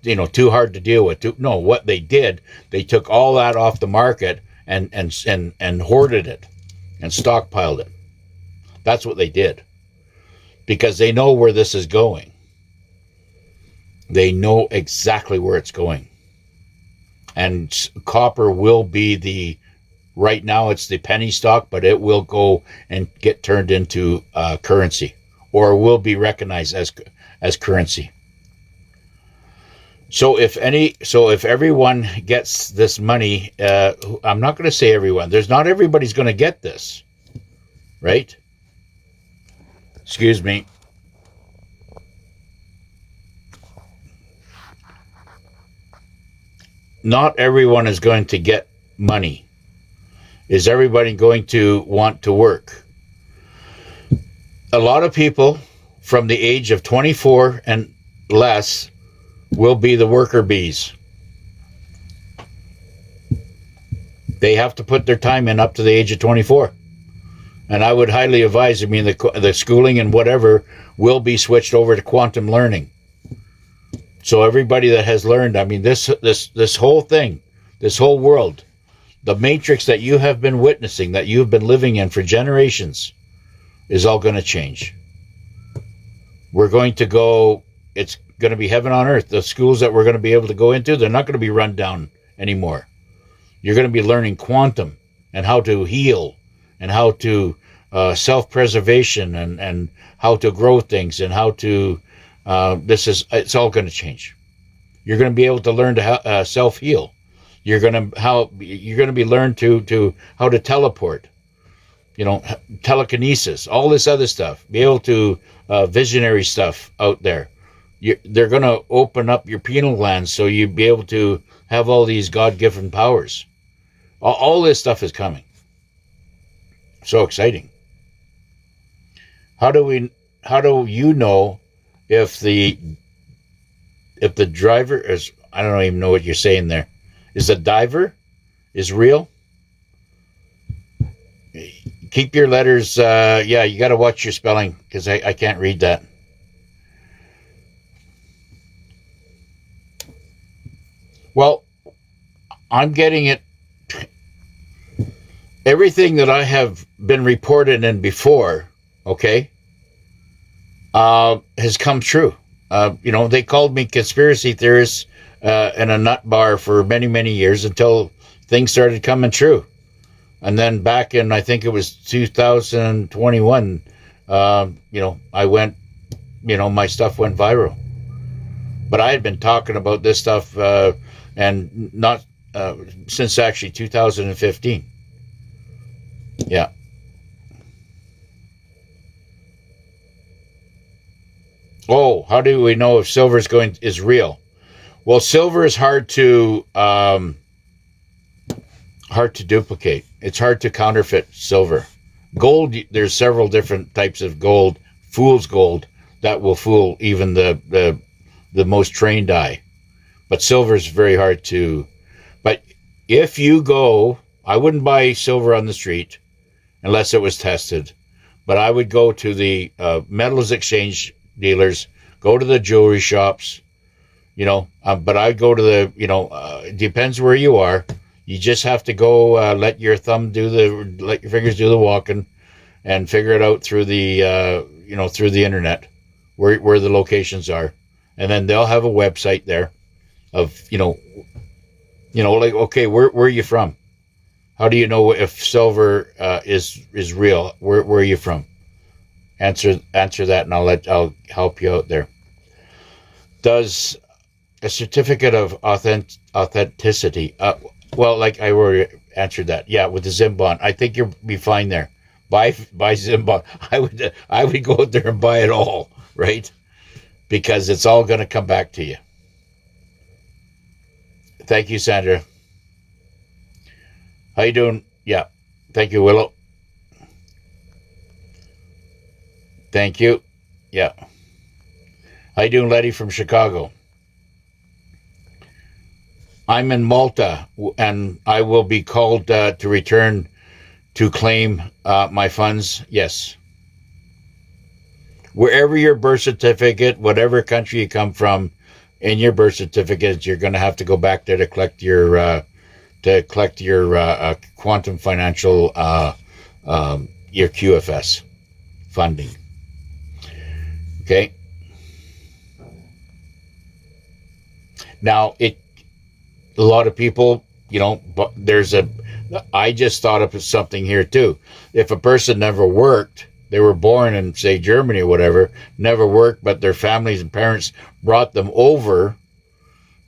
Too hard to deal with. What they did, they took all that off the market and hoarded it and stockpiled it. That's what they did. Because they know where this is going. They know exactly where it's going. And copper will be right now it's the penny stock, but it will go and get turned into currency, or will be recognized as currency. So if everyone gets this money, I'm not going to say everyone. Not everybody's going to get this, right? Excuse me. Not everyone is going to get money. Is everybody going to want to work? A lot of people from the age of 24 and less will be the worker bees. They have to put their time in up to the age of 24. And I would highly advise, the schooling and whatever will be switched over to quantum learning. So everybody that has learned, this whole thing, this whole world, the matrix that you have been witnessing, that you have been living in for generations, is all going to change. We're going to go, it's going to be heaven on earth. The schools that we're going to be able to go into, they're not going to be run down anymore. You're going to be learning quantum and how to heal and how to self-preservation and how to grow things and how to, it's all going to change. You're going to be able to learn to self-heal. You're going to be learned to how to teleport, telekinesis, all this other stuff. Be able to visionary stuff out there. They're going to open up your pineal glands so you'll be able to have all these God-given powers. All this stuff is coming. So exciting. How do you know if the driver is, I don't even know what you're saying there. Is the diver is real? Keep your letters, you got to watch your spelling because I can't read that. Well, I'm getting it. Everything that I have been reported in before, okay, has come true. They called me conspiracy theorist in a nut bar for many, many years until things started coming true. And then back in, I think it was 2021, I went, my stuff went viral. But I had been talking about this stuff and not since actually 2015. Yeah. Oh, how do we know if silver is real? Well, silver is hard to duplicate. It's hard to counterfeit silver. Gold, there's several different types of gold, fool's gold, that will fool even the most trained eye. But silver is very hard to. But if you go, I wouldn't buy silver on the street unless it was tested. But I would go to the metals exchange dealers, go to the jewelry shops, but I go to the, it depends where you are. You just have to go let your fingers do the walking and figure it out through the, through the internet where the locations are. And then they'll have a website there of, like, okay, where are you from? How do you know if silver is real? Where are you from? Answer that, and I'll help you out there. Does a certificate of authenticity? Well, like I already answered that. Yeah, with the Zimbond, I think you'll be fine there. Buy Zimbond. I would go out there and buy it all, right? Because it's all going to come back to you. Thank you, Sandra. How you doing? Yeah. Thank you, Willow. Thank you. Yeah. How you doing, Letty from Chicago? I'm in Malta, and I will be called to return to claim my funds. Yes. Wherever your birth certificate, whatever country you come from, in your birth certificate, you're going to have to go back there to collect your quantum financial your QFS funding. Okay. Now a lot of people, but I just thought of something here too. If a person never worked, they were born in, say, Germany or whatever, never worked, but their families and parents brought them over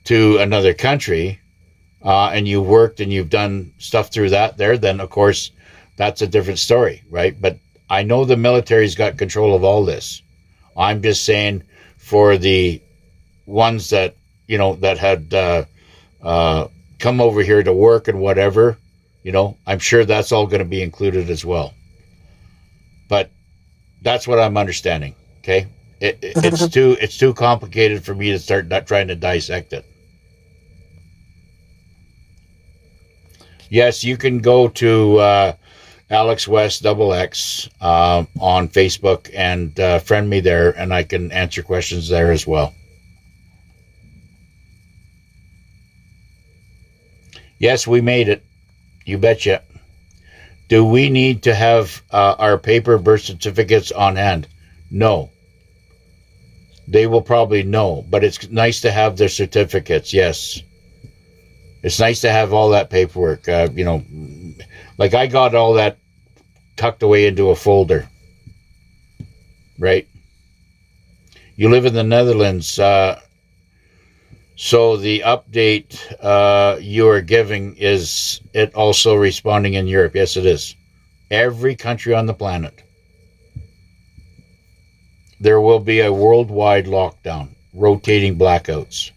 to another country, and you worked and you've done stuff through that there, then of course that's a different story, right? But I know the military's got control of all this. I'm just saying for the ones that, that had come over here to work and whatever, I'm sure that's all going to be included as well. But that's what I'm understanding. Okay, it's too complicated for me to start not trying to dissect it. Yes, you can go to Alex West XX on Facebook and friend me there, and I can answer questions there as well. Yes, we made it. You betcha. Do we need to have our paper birth certificates on hand? No. They will probably know, but it's nice to have their certificates, yes. It's nice to have all that paperwork. Like I got all that tucked away into a folder, right? You live in the Netherlands, so the update you are giving, is it also responding in Europe? Yes, it is. Every country on the planet. There will be a worldwide lockdown, rotating blackouts.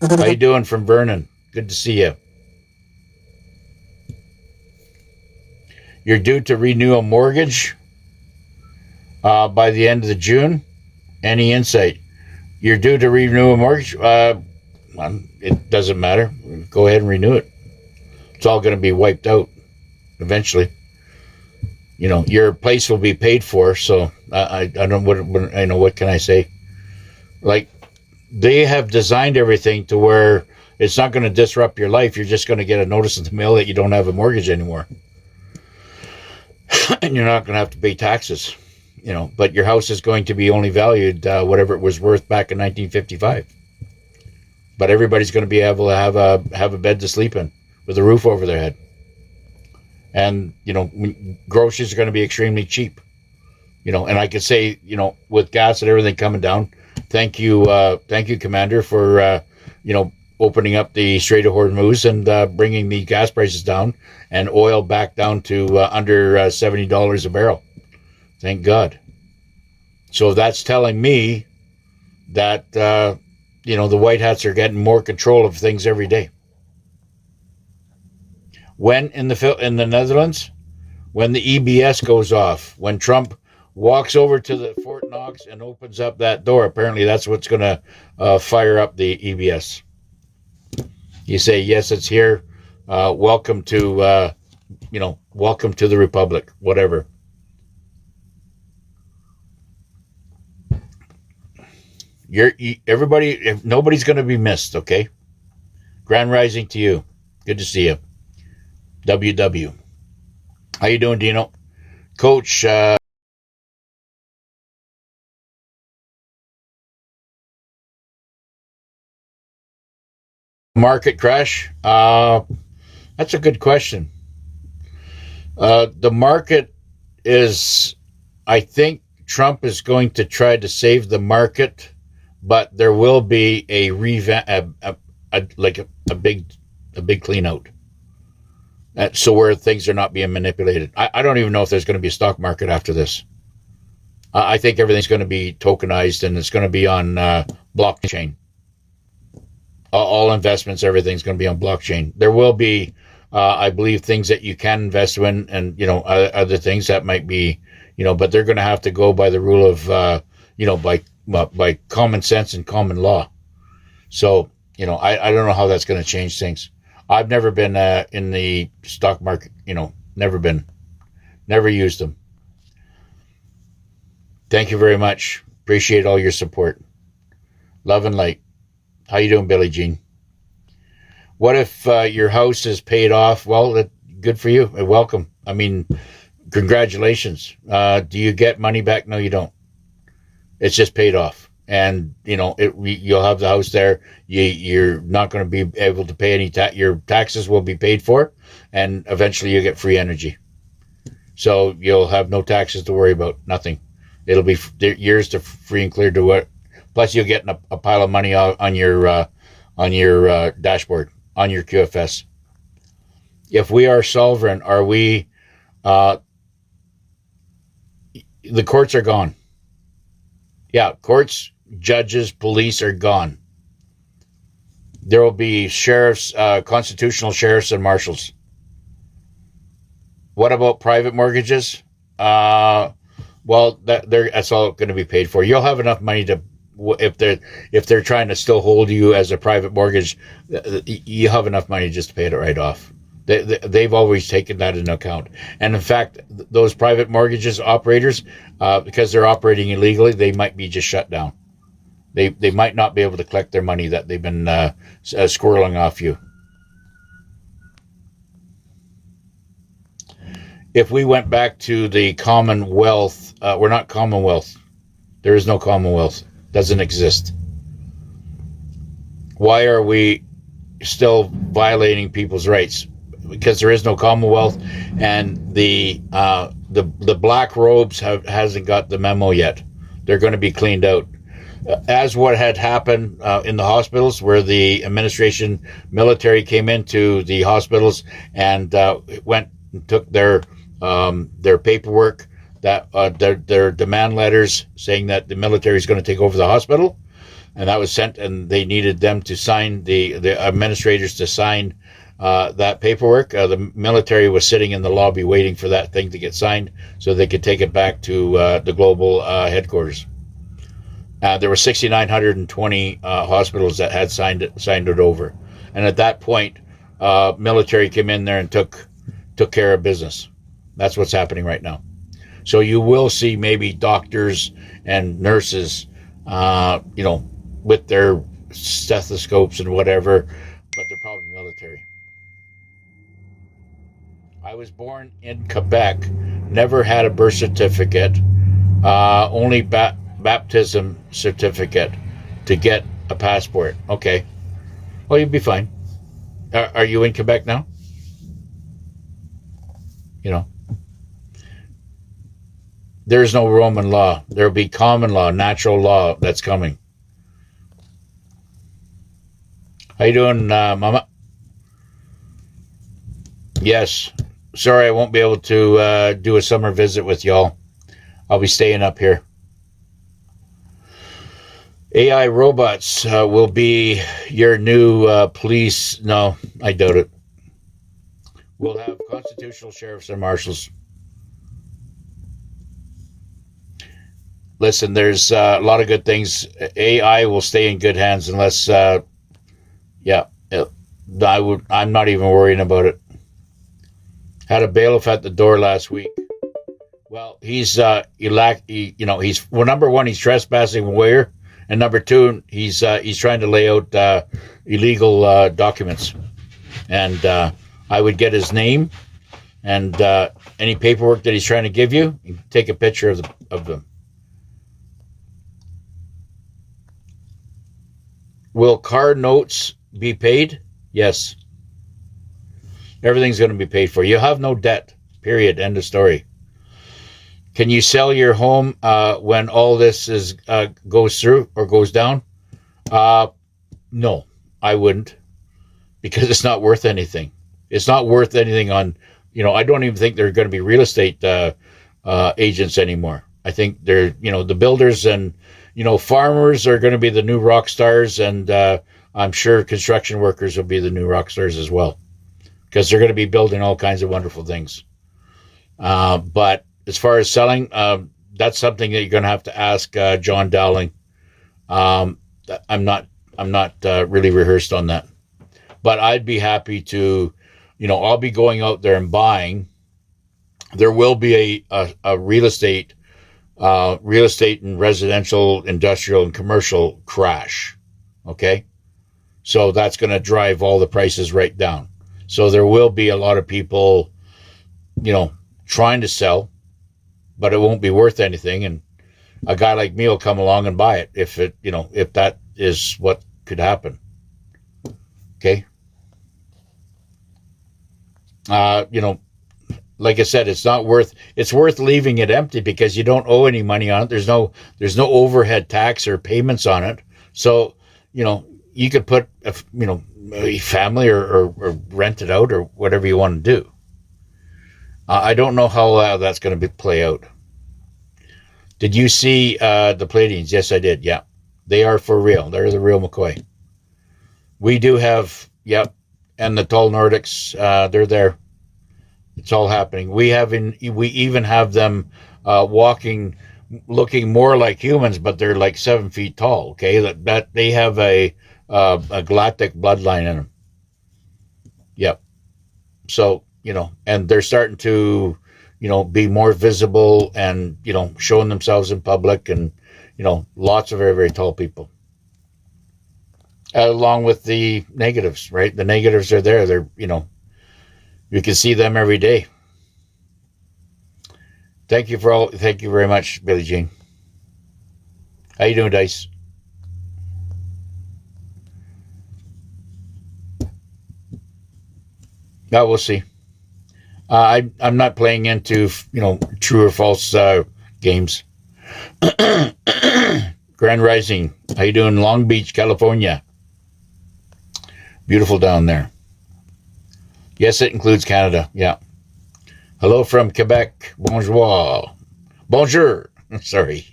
How you doing from Vernon? Good to see you. You're due to renew a mortgage by the end of June. Any insight? You're due to renew a mortgage? It doesn't matter. Go ahead and renew it. It's all going to be wiped out eventually. Your place will be paid for. So I don't what can I say? Like, they have designed everything to where it's not going to disrupt your life. You're just going to get a notice in the mail that you don't have a mortgage anymore. And you're not going to have to pay taxes, but your house is going to be only valued whatever it was worth back in 1955. But everybody's going to be able to have a bed to sleep in with a roof over their head. And, groceries are going to be extremely cheap. And I could say, with gas and everything coming down, thank you, Commander, for, opening up the Strait of Hormuz and bringing the gas prices down and oil back down to under $70 a barrel. Thank God. So that's telling me that, the White Hats are getting more control of things every day. When in the Netherlands, when the EBS goes off, when Trump walks over to the Fort Knox and opens up that door, apparently that's what's going to fire up the EBS. You say, yes, it's here. Welcome to, welcome to the Republic, whatever. Everybody, nobody's going to be missed, okay? Grand rising to you. Good to see you. WW. How you doing, Dino? Coach, market crash? That's a good question. The market is, I think Trump is going to try to save the market, but there will be a revamp, a big clean out. So where things are not being manipulated. I don't even know if there's going to be a stock market after this. I think everything's going to be tokenized and it's going to be on blockchain. All investments, everything's going to be on blockchain. There will be, I believe, things that you can invest in, and other things that might be, but they're going to have to go by the rule of, by common sense and common law. So, I don't know how that's going to change things. I've never been in the stock market, never used them. Thank you very much. Appreciate all your support. Love and light. How you doing, Billie Jean? What if your house is paid off? Well, good for you. Welcome. I mean, congratulations. Do you get money back? No, you don't. It's just paid off. And, you'll have the house there. You're not going to be able to pay any tax. Your taxes will be paid for. And eventually you get free energy. So you'll have no taxes to worry about. Nothing. It'll be years to free and clear to what. Plus you'll get a pile of money on your dashboard, on your QFS. If we are sovereign, are we, the courts are gone. Yeah, courts, judges, police are gone. There will be sheriffs, constitutional sheriffs and marshals. What about private mortgages? Well, that's all going to be paid for. You'll have enough money to, if they're trying to still hold you as a private mortgage, you have enough money just to pay it right off. They've always taken that into account. And in fact, those private mortgages operators, because they're operating illegally, they might be just shut down. They might not be able to collect their money that they've been squirreling off you. If we went back to the Commonwealth, we're not Commonwealth. There is no Commonwealth. Doesn't exist. Why are we still violating people's rights? Because there is no Commonwealth, and the black robes hasn't got the memo yet. They're going to be cleaned out, as what had happened in the hospitals, where the administration military came into the hospitals and went and took their paperwork, that their demand letters saying that the military is going to take over the hospital, and that was sent, and they needed them to sign, the administrators to sign that paperwork. The military was sitting in the lobby waiting for that thing to get signed so they could take it back to the global headquarters. There were 6,920 hospitals that had signed it over, and at that point, military came in there and took care of business. That's what's happening right now. So you will see maybe doctors and nurses, with their stethoscopes and whatever, but they're probably military. I was born in Quebec, never had a birth certificate, only baptism certificate to get a passport. Okay. Well, you'd be fine. Are you in Quebec now? There's no Roman law. There'll be common law, natural law that's coming. How you doing, Mama? Yes. Sorry, I won't be able to do a summer visit with y'all. I'll be staying up here. AI robots will be your new police. No, I doubt it. We'll have constitutional sheriffs and marshals. Listen, there's a lot of good things. AI will stay in good hands unless, yeah, I'm not even worrying about it. Had a bailiff at the door last week. Well, he's well, number one, he's trespassing where, and number two, he's trying to lay out illegal documents, and I would get his name and any paperwork that he's trying to give you. You take a picture of them. Will car notes be paid? Yes. Everything's going to be paid for. You have no debt. Period. End of story. Can you sell your home when all this goes through or goes down? No, I wouldn't, because it's not worth anything. It's not worth anything on, I don't even think there are going to be real estate agents anymore. I think they're, the builders and, farmers are going to be the new rock stars, and I'm sure construction workers will be the new rock stars as well, because they're going to be building all kinds of wonderful things. But as far as selling, that's something that you're going to have to ask John Dowling. I'm not really rehearsed on that, but I'd be happy to, I'll be going out there and buying. There will be a real estate and residential, industrial, and commercial crash. Okay, so that's going to drive all the prices right down. So there will be a lot of people, trying to sell, but it won't be worth anything. And a guy like me will come along and buy it if that is what could happen. Okay. Like I said, it's worth leaving it empty because you don't owe any money on it. There's no overhead tax or payments on it. So, you could put a family or rent it out or whatever you want to do. I don't know how that's going to play out. Did you see the Pleiadians? Yes, I did. Yeah, they are for real. They're the real McCoy. We do have, and the tall Nordics. They're there. It's all happening. We even have them walking, looking more like humans, but they're like 7 feet tall. Okay, that they have a galactic bloodline in them. Yep. So and they're starting to, be more visible and showing themselves in public, and lots of very, very tall people. Along with the negatives, right? The negatives are there. They're you can see them every day. Thank you very much, Billie Jean. How you doing, Dice? No, we'll see. I'm not playing into true or false games. Grand Rising. How you doing, Long Beach, California? Beautiful down there. Yes, it includes Canada. Yeah. Hello from Quebec. Bonjour. Bonjour. Sorry.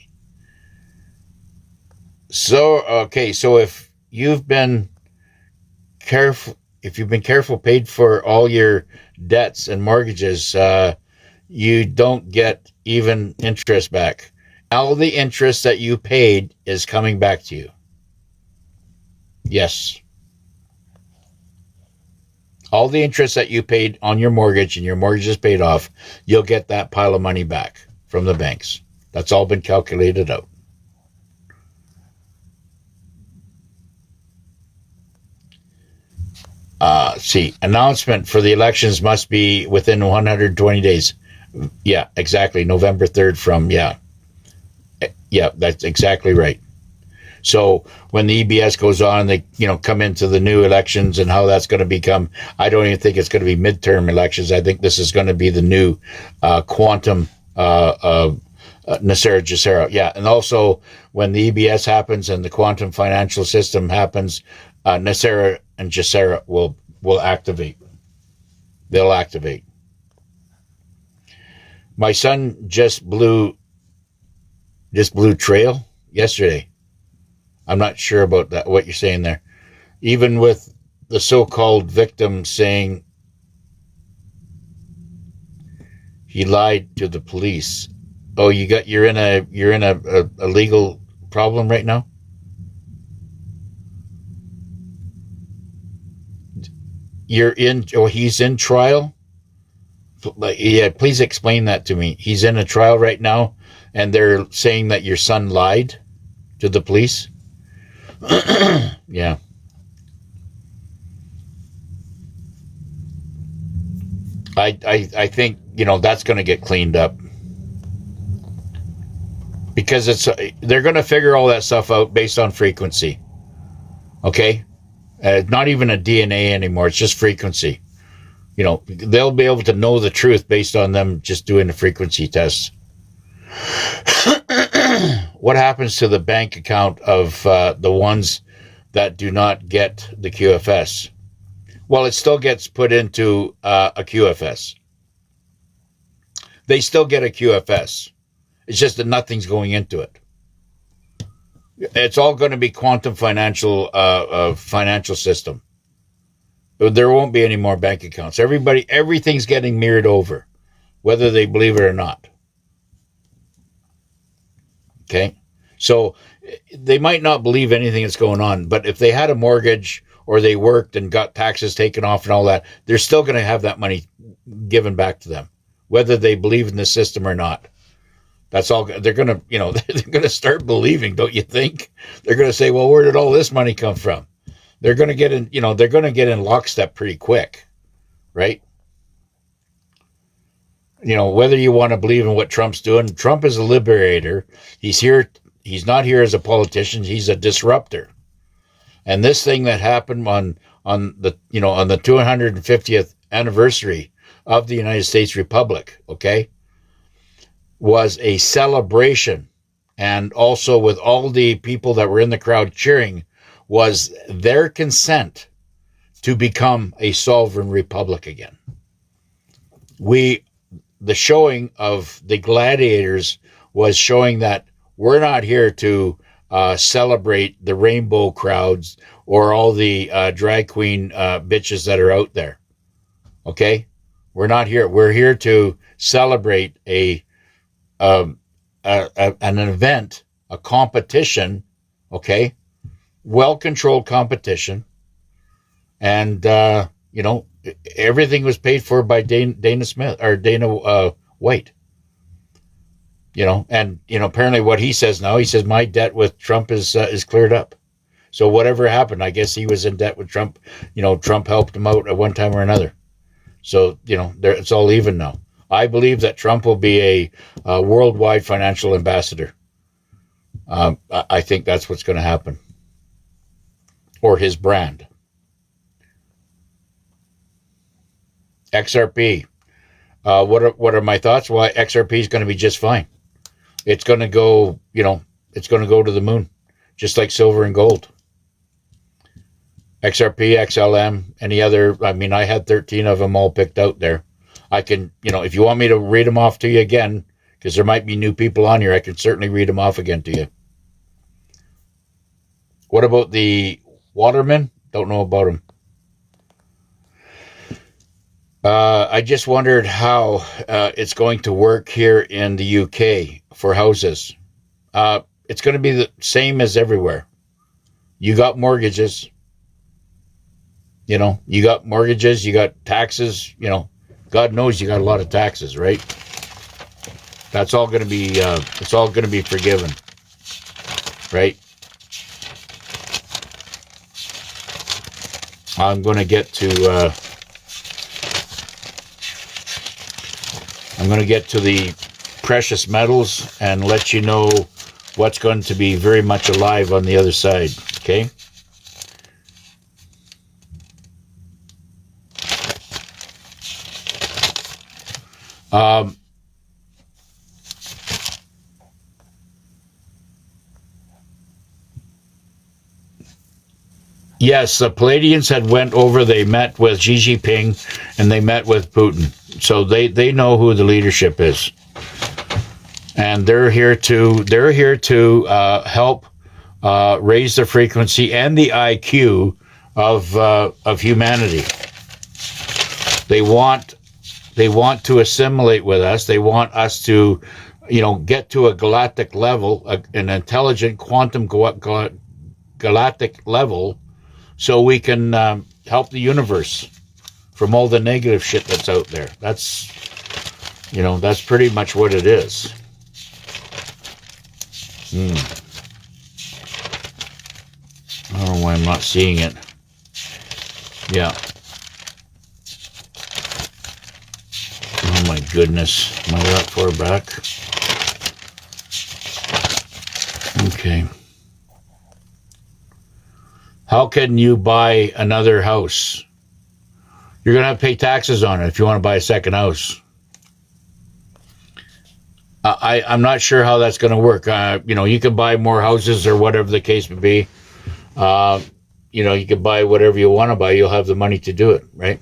So, okay. So if you've been careful, paid for all your debts and mortgages, you don't get even interest back. All the interest that you paid is coming back to you. Yes. All the interest that you paid on your mortgage and your mortgage is paid off, you'll get that pile of money back from the banks. That's all been calculated out. See, announcement for the elections must be within 120 days. Yeah, exactly. November 3rd from, yeah, that's exactly right. So when the EBS goes on, they come into the new elections and how that's going to become. I don't even think it's going to be midterm elections. I think this is going to be the new quantum NESARA GESARA. Yeah, and also when the EBS happens and the quantum financial system happens, NESARA and GESARA will activate. They'll activate. My son just blew trail yesterday. I'm not sure about that, what you're saying there. Even with the so-called victim saying He lied to the police. Oh, you're in a legal problem right now? He's in trial? Yeah, please explain that to me. He's in a trial right now, and they're saying that your son lied to the police? Yeah. I think, that's going to get cleaned up. Because they're going to figure all that stuff out based on frequency. Okay? Not even a DNA anymore. It's just frequency. They'll be able to know the truth based on them just doing the frequency tests. What happens to the bank account of the ones that do not get the QFS? Well, it still gets put into a QFS. They still get a QFS. It's just that nothing's going into it. It's all going to be quantum financial system. There won't be any more bank accounts. Everything's getting mirrored over, whether they believe it or not. Okay? So they might not believe anything that's going on, but if they had a mortgage or they worked and got taxes taken off and all that, they're still going to have that money given back to them, whether they believe in the system or not. That's all. They're going to, they're going to start believing, don't you think? They're going to say, well, where did all this money come from? They're going to get in, they're going to get in lockstep pretty quick, right? Whether you want to believe in what Trump's doing, Trump is a liberator. He's here. He's not here as a politician. He's a disruptor. And this thing that happened on the 250th anniversary of the United States Republic, okay, was a celebration. And also with all the people that were in the crowd cheering, was their consent to become a sovereign republic again. The showing of the gladiators was showing that we're not here to celebrate the rainbow crowds or all the drag queen bitches that are out there. Okay? We're not here. We're here to celebrate an event, a competition, okay? Well-controlled competition. And, everything was paid for by Dana Smith or Dana White. And apparently what he says now, he says my debt with Trump is cleared up. So whatever happened, I guess he was in debt with Trump. Trump helped him out at one time or another. So it's all even now. I believe that Trump will be a worldwide financial ambassador. I think that's what's going to happen, or his brand. XRP. What are my thoughts? Well, XRP is going to be just fine. It's going to go, it's going to go to the moon, just like silver and gold. XRP, XLM, any other. I mean, I had 13 of them all picked out there. I can, if you want me to read them off to you again, because there might be new people on here, I can certainly read them off again to you. What about the Waterman? Don't know about them. I just wondered how it's going to work here in the UK for houses. It's going to be the same as everywhere. You got mortgages. You got mortgages, you got taxes, God knows you got a lot of taxes, right? That's all going to be, it's all going to be forgiven, right? I'm going to get to the precious metals and let you know what's going to be very much alive on the other side, okay? Yes, the Palladians had went over. They met with Xi Jinping and they met with Putin. So they know who the leadership is, and they're here to help raise the frequency and the IQ of humanity. They want They want to assimilate with us. They want us to, get to a galactic level, an intelligent quantum galactic level, so we can help the universe from all the negative shit that's out there. That's pretty much what it is. I don't know why I'm not seeing it. Yeah. Oh my goodness. Am I that far back? Okay. How can you buy another house? You're going to have to pay taxes on it if you want to buy a second house. I'm not sure how that's going to work. You can buy more houses or whatever the case may be. You can buy whatever you want to buy. You'll have the money to do it, right?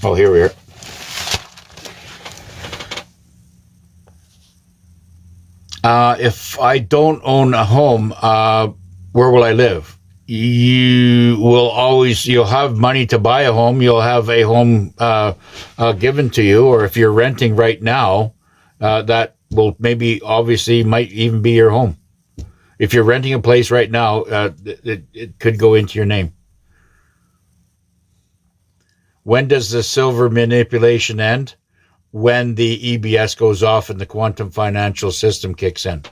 Oh, here we are. If I don't own a home, where will I live? You'll have money to buy a home. You'll have a home given to you, or if you're renting right now, that will might even be your home. If you're renting a place right now, it could go into your name. When does the silver manipulation end? When the EBS goes off and the quantum financial system kicks in.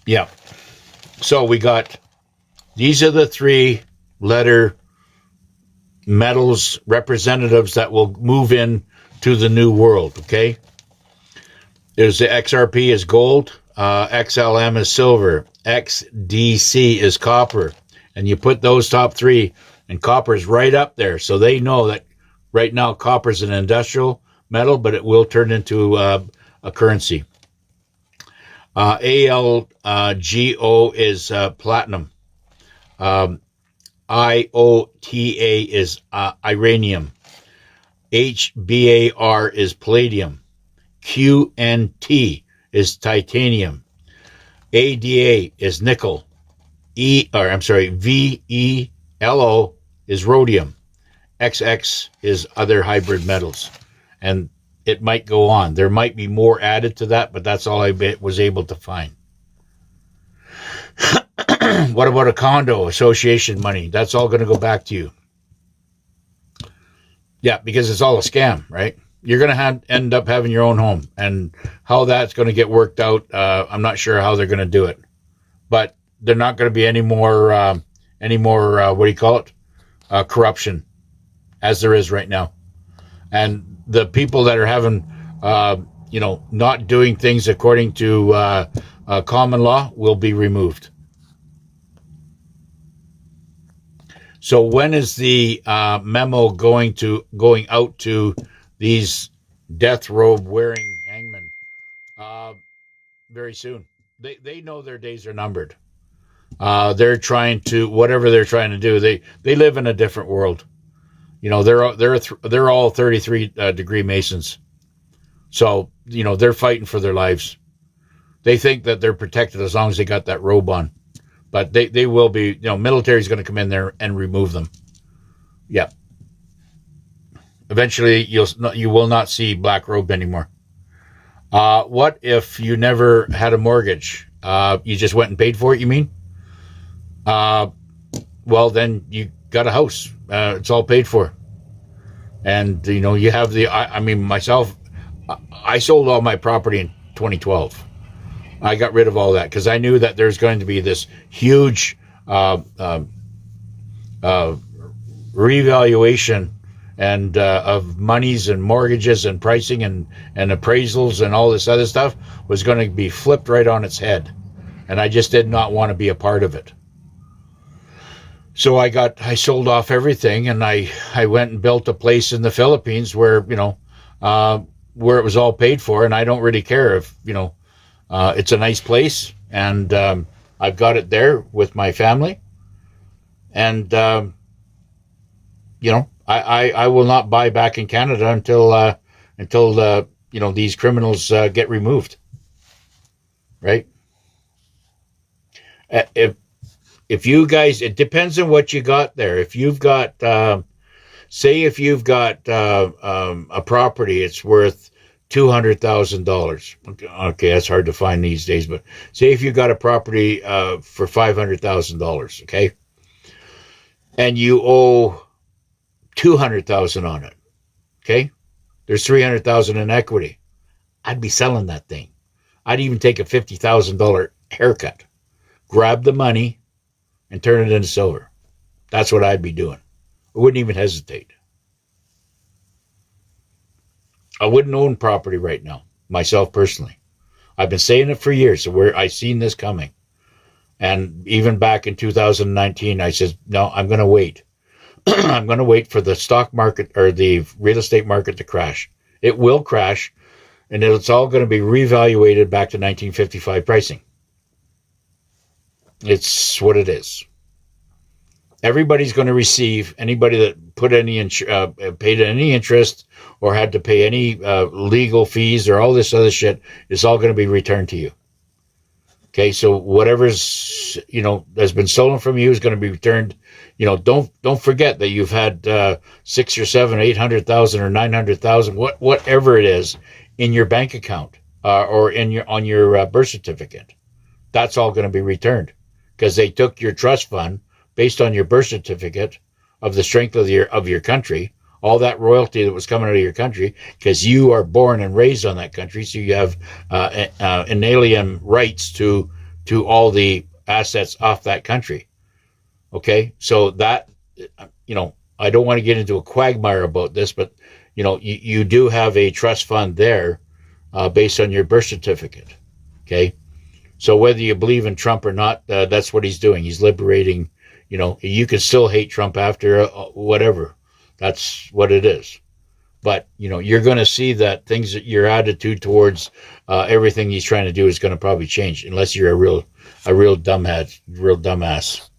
Yeah. So these are the 3-letter metals representatives that will move in to the new world, okay? There's the XRP is gold, XLM is silver, XDC is copper. And you put those top 3, and copper's right up there. So they know that right now copper's an industrial metal, but it will turn into a currency. ALGO is platinum. IOTA is uranium. HBAR is palladium. QNT is titanium. ADA is nickel. VELO is rhodium. XX is other hybrid metals. And it might go on. There might be more added to that, but that's all I was able to find. What about a condo association money? That's all going to go back to you. Yeah, because it's all a scam, right? You're going to end up having your own home. And how that's going to get worked out, I'm not sure how they're going to do it. But there's not going to be any more corruption as there is right now. And the people that are having, not doing things according to common law will be removed. So when is the memo going out to these death robe wearing hangmen? Very soon. They know their days are numbered. They're trying to, whatever they're trying to do, they live in a different world. They're all 33 degree Masons. So, they're fighting for their lives. They think that they're protected as long as they got that robe on. But they will be, military's going to come in there and remove them. Yeah. Eventually, you will not see black robe anymore. What if you never had a mortgage? You just went and paid for it, you mean? Well, then you got a house. It's all paid for. And, you have myself, I sold all my property in 2012. I got rid of all that because I knew that there's going to be this huge revaluation and of monies and mortgages and pricing and appraisals and all this other stuff was going to be flipped right on its head. And I just did not want to be a part of it. So I sold off everything, and I went and built a place in the Philippines where it was all paid for, and I don't really care if, it's a nice place, and I've got it there with my family. And, I will not buy back in Canada until these criminals get removed, right? If you guys, it depends on what you got there. If you've got, say, if you've got a property, it's worth $200,000. Okay, that's hard to find these days, but say if you got a property for $500,000, okay, and you owe $200,000 on it, okay, there's $300,000 in equity. I'd be selling that thing. I'd even take a $50,000 haircut, grab the money, and turn it into silver. That's what I'd be doing. I wouldn't even hesitate. I wouldn't own property right now, myself personally. I've been saying it for years, so where I seen this coming. And even back in 2019, I said, no, I'm going to wait. I'm going to wait for the stock market or the real estate market to crash. It will crash, and it's all going to be reevaluated back to 1955 pricing. It's what it is. Everybody's going to receive, anybody that put any paid any interest or had to pay any legal fees or all this other shit, it's all going to be returned to you. Okay, so whatever's has been stolen from you is going to be returned. Don't forget that you've had 6 or 7, 800,000 or 900,000, whatever it is, in your bank account or on your birth certificate. That's all going to be returned because they took your trust fund based on your birth certificate of the strength of your country, all that royalty that was coming out of your country, because you are born and raised on that country, so you have inalienable rights to all the assets off that country. Okay, so that I don't want to get into a quagmire about this, but you do have a trust fund there based on your birth certificate. Okay, so whether you believe in Trump or not, that's what he's doing. He's liberating. You can still hate Trump after whatever. That's what it is. But, you're going to see that your attitude towards everything he's trying to do is going to probably change, unless you're a real dumbass.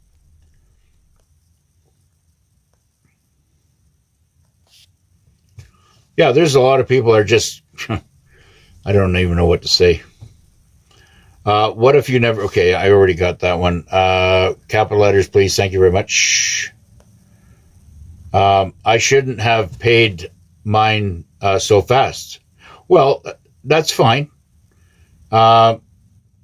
Yeah, there's a lot of people that are just, I don't even know what to say. What if you never, okay, I already got that one. Capital letters, please. Thank you very much. I shouldn't have paid mine so fast. Well, that's fine. I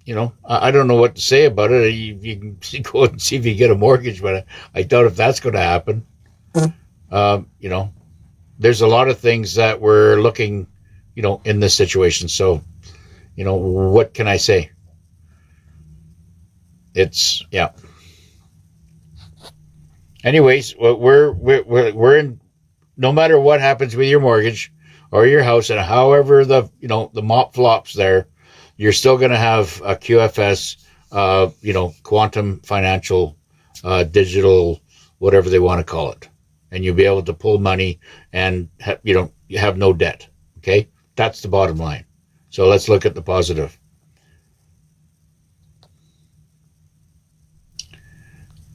don't know what to say about it. You can go and see if you get a mortgage, but I doubt if that's going to happen. There's a lot of things that we're looking, in this situation. So, what can I say? Yeah. Anyways, we're in. No matter what happens with your mortgage or your house, and however the mop flops there, you're still going to have a QFS, quantum financial, digital, whatever they want to call it, and you'll be able to pull money and you have no debt. Okay, that's the bottom line. So let's look at the positive.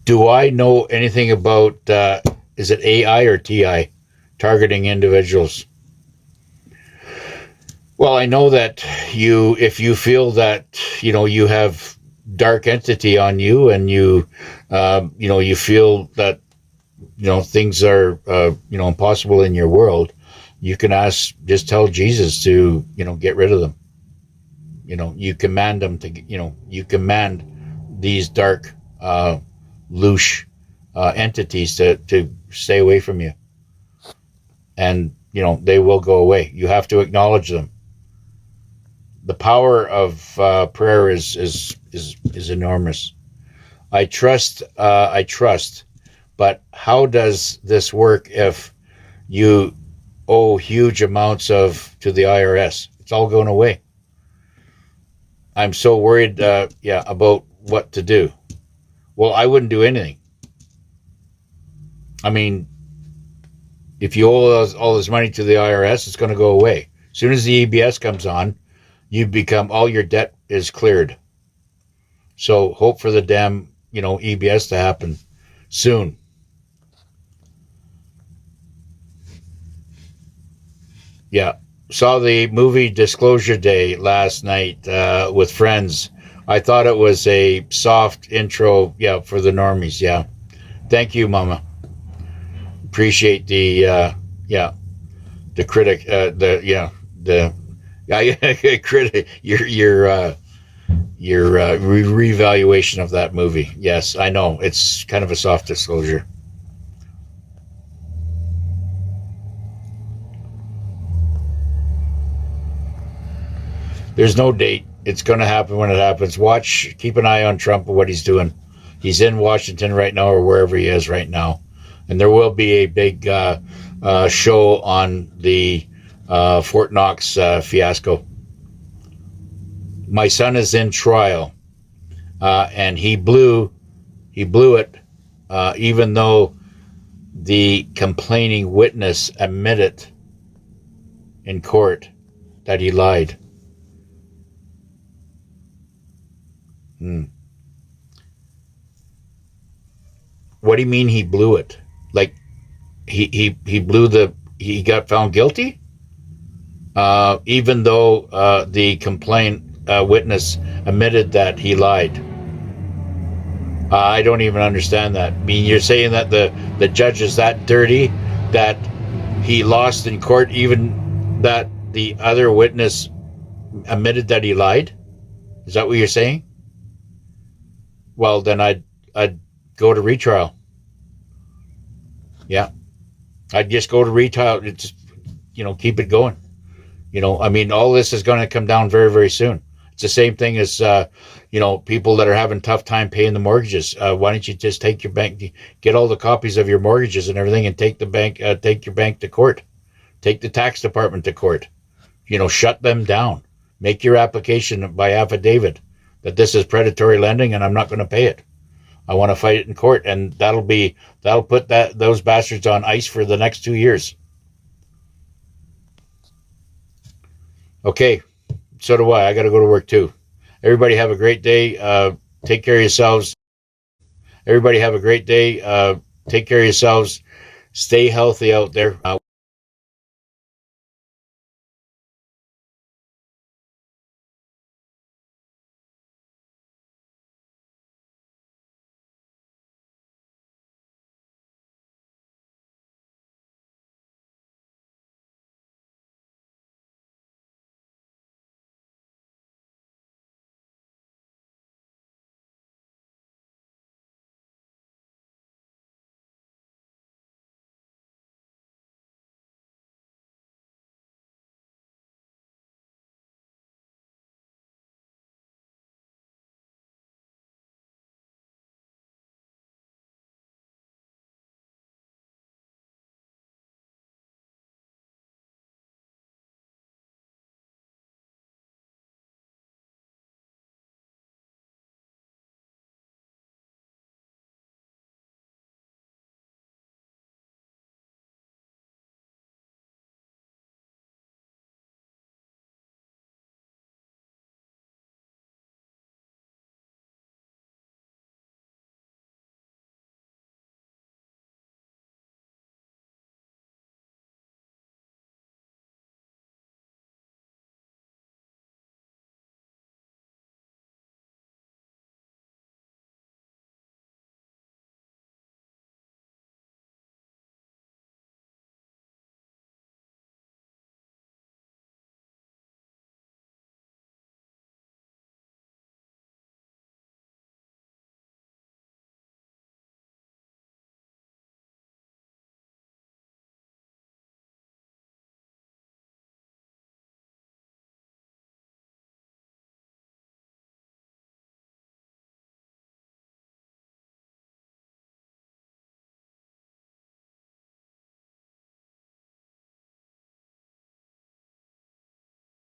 Do I know anything about, is it AI or TI, targeting individuals? Well, I know that if you feel that, you have dark entity on you and you feel that, things are, impossible in your world, you can just tell Jesus to, get rid of them. You command them to, you command these dark, loose entities to stay away from you, and they will go away. You have to acknowledge them. The power of prayer is enormous. I trust, but how does this work if you owe huge amounts to the IRS? It's all going away. I'm so worried about what to do. Well, I wouldn't do anything. I mean, if you owe all this money to the IRS, it's going to go away. As soon as the EBS comes on, all your debt is cleared. So hope for the damn, EBS to happen soon. Yeah. saw the movie Disclosure Day last night with friends. I thought it was a soft intro, yeah, for the normies. Yeah, thank you, Mama. Appreciate the yeah, the critic, the yeah, the yeah, critic, your reevaluation of that movie. Yes, I know it's kind of a soft disclosure. There's no date. It's going to happen when it happens. Watch, keep an eye on Trump and what he's doing. He's in Washington right now, or wherever he is right now, and there will be a big show on the Fort Knox fiasco. My son is in trial, and he blew it, even though the complaining witness admitted in court that he lied. Hmm. What do you mean he blew it? Like he blew the he got found guilty, even though the complaint witness admitted that he lied. I don't even understand that. I mean, you're saying that the judge is that dirty that he lost in court, even that the other witness admitted that he lied? Is that what you're saying? Well, then I'd go to retrial. Yeah, I'd just go to retrial. It's keep it going. I mean, all this is going to come down very, very soon. It's the same thing as people that are having tough time paying the mortgages. Why don't you just take your bank, get all the copies of your mortgages and everything, and take your bank to court, take the tax department to court. Shut them down. Make your application by affidavit that this is predatory lending and I'm not going to pay it. I want to fight it in court, and that'll put those bastards on ice for the next 2 years. Okay, so do I. I got to go to work too. Everybody have a great day. Take care of yourselves. Everybody have a great day. Take care of yourselves. Stay healthy out there.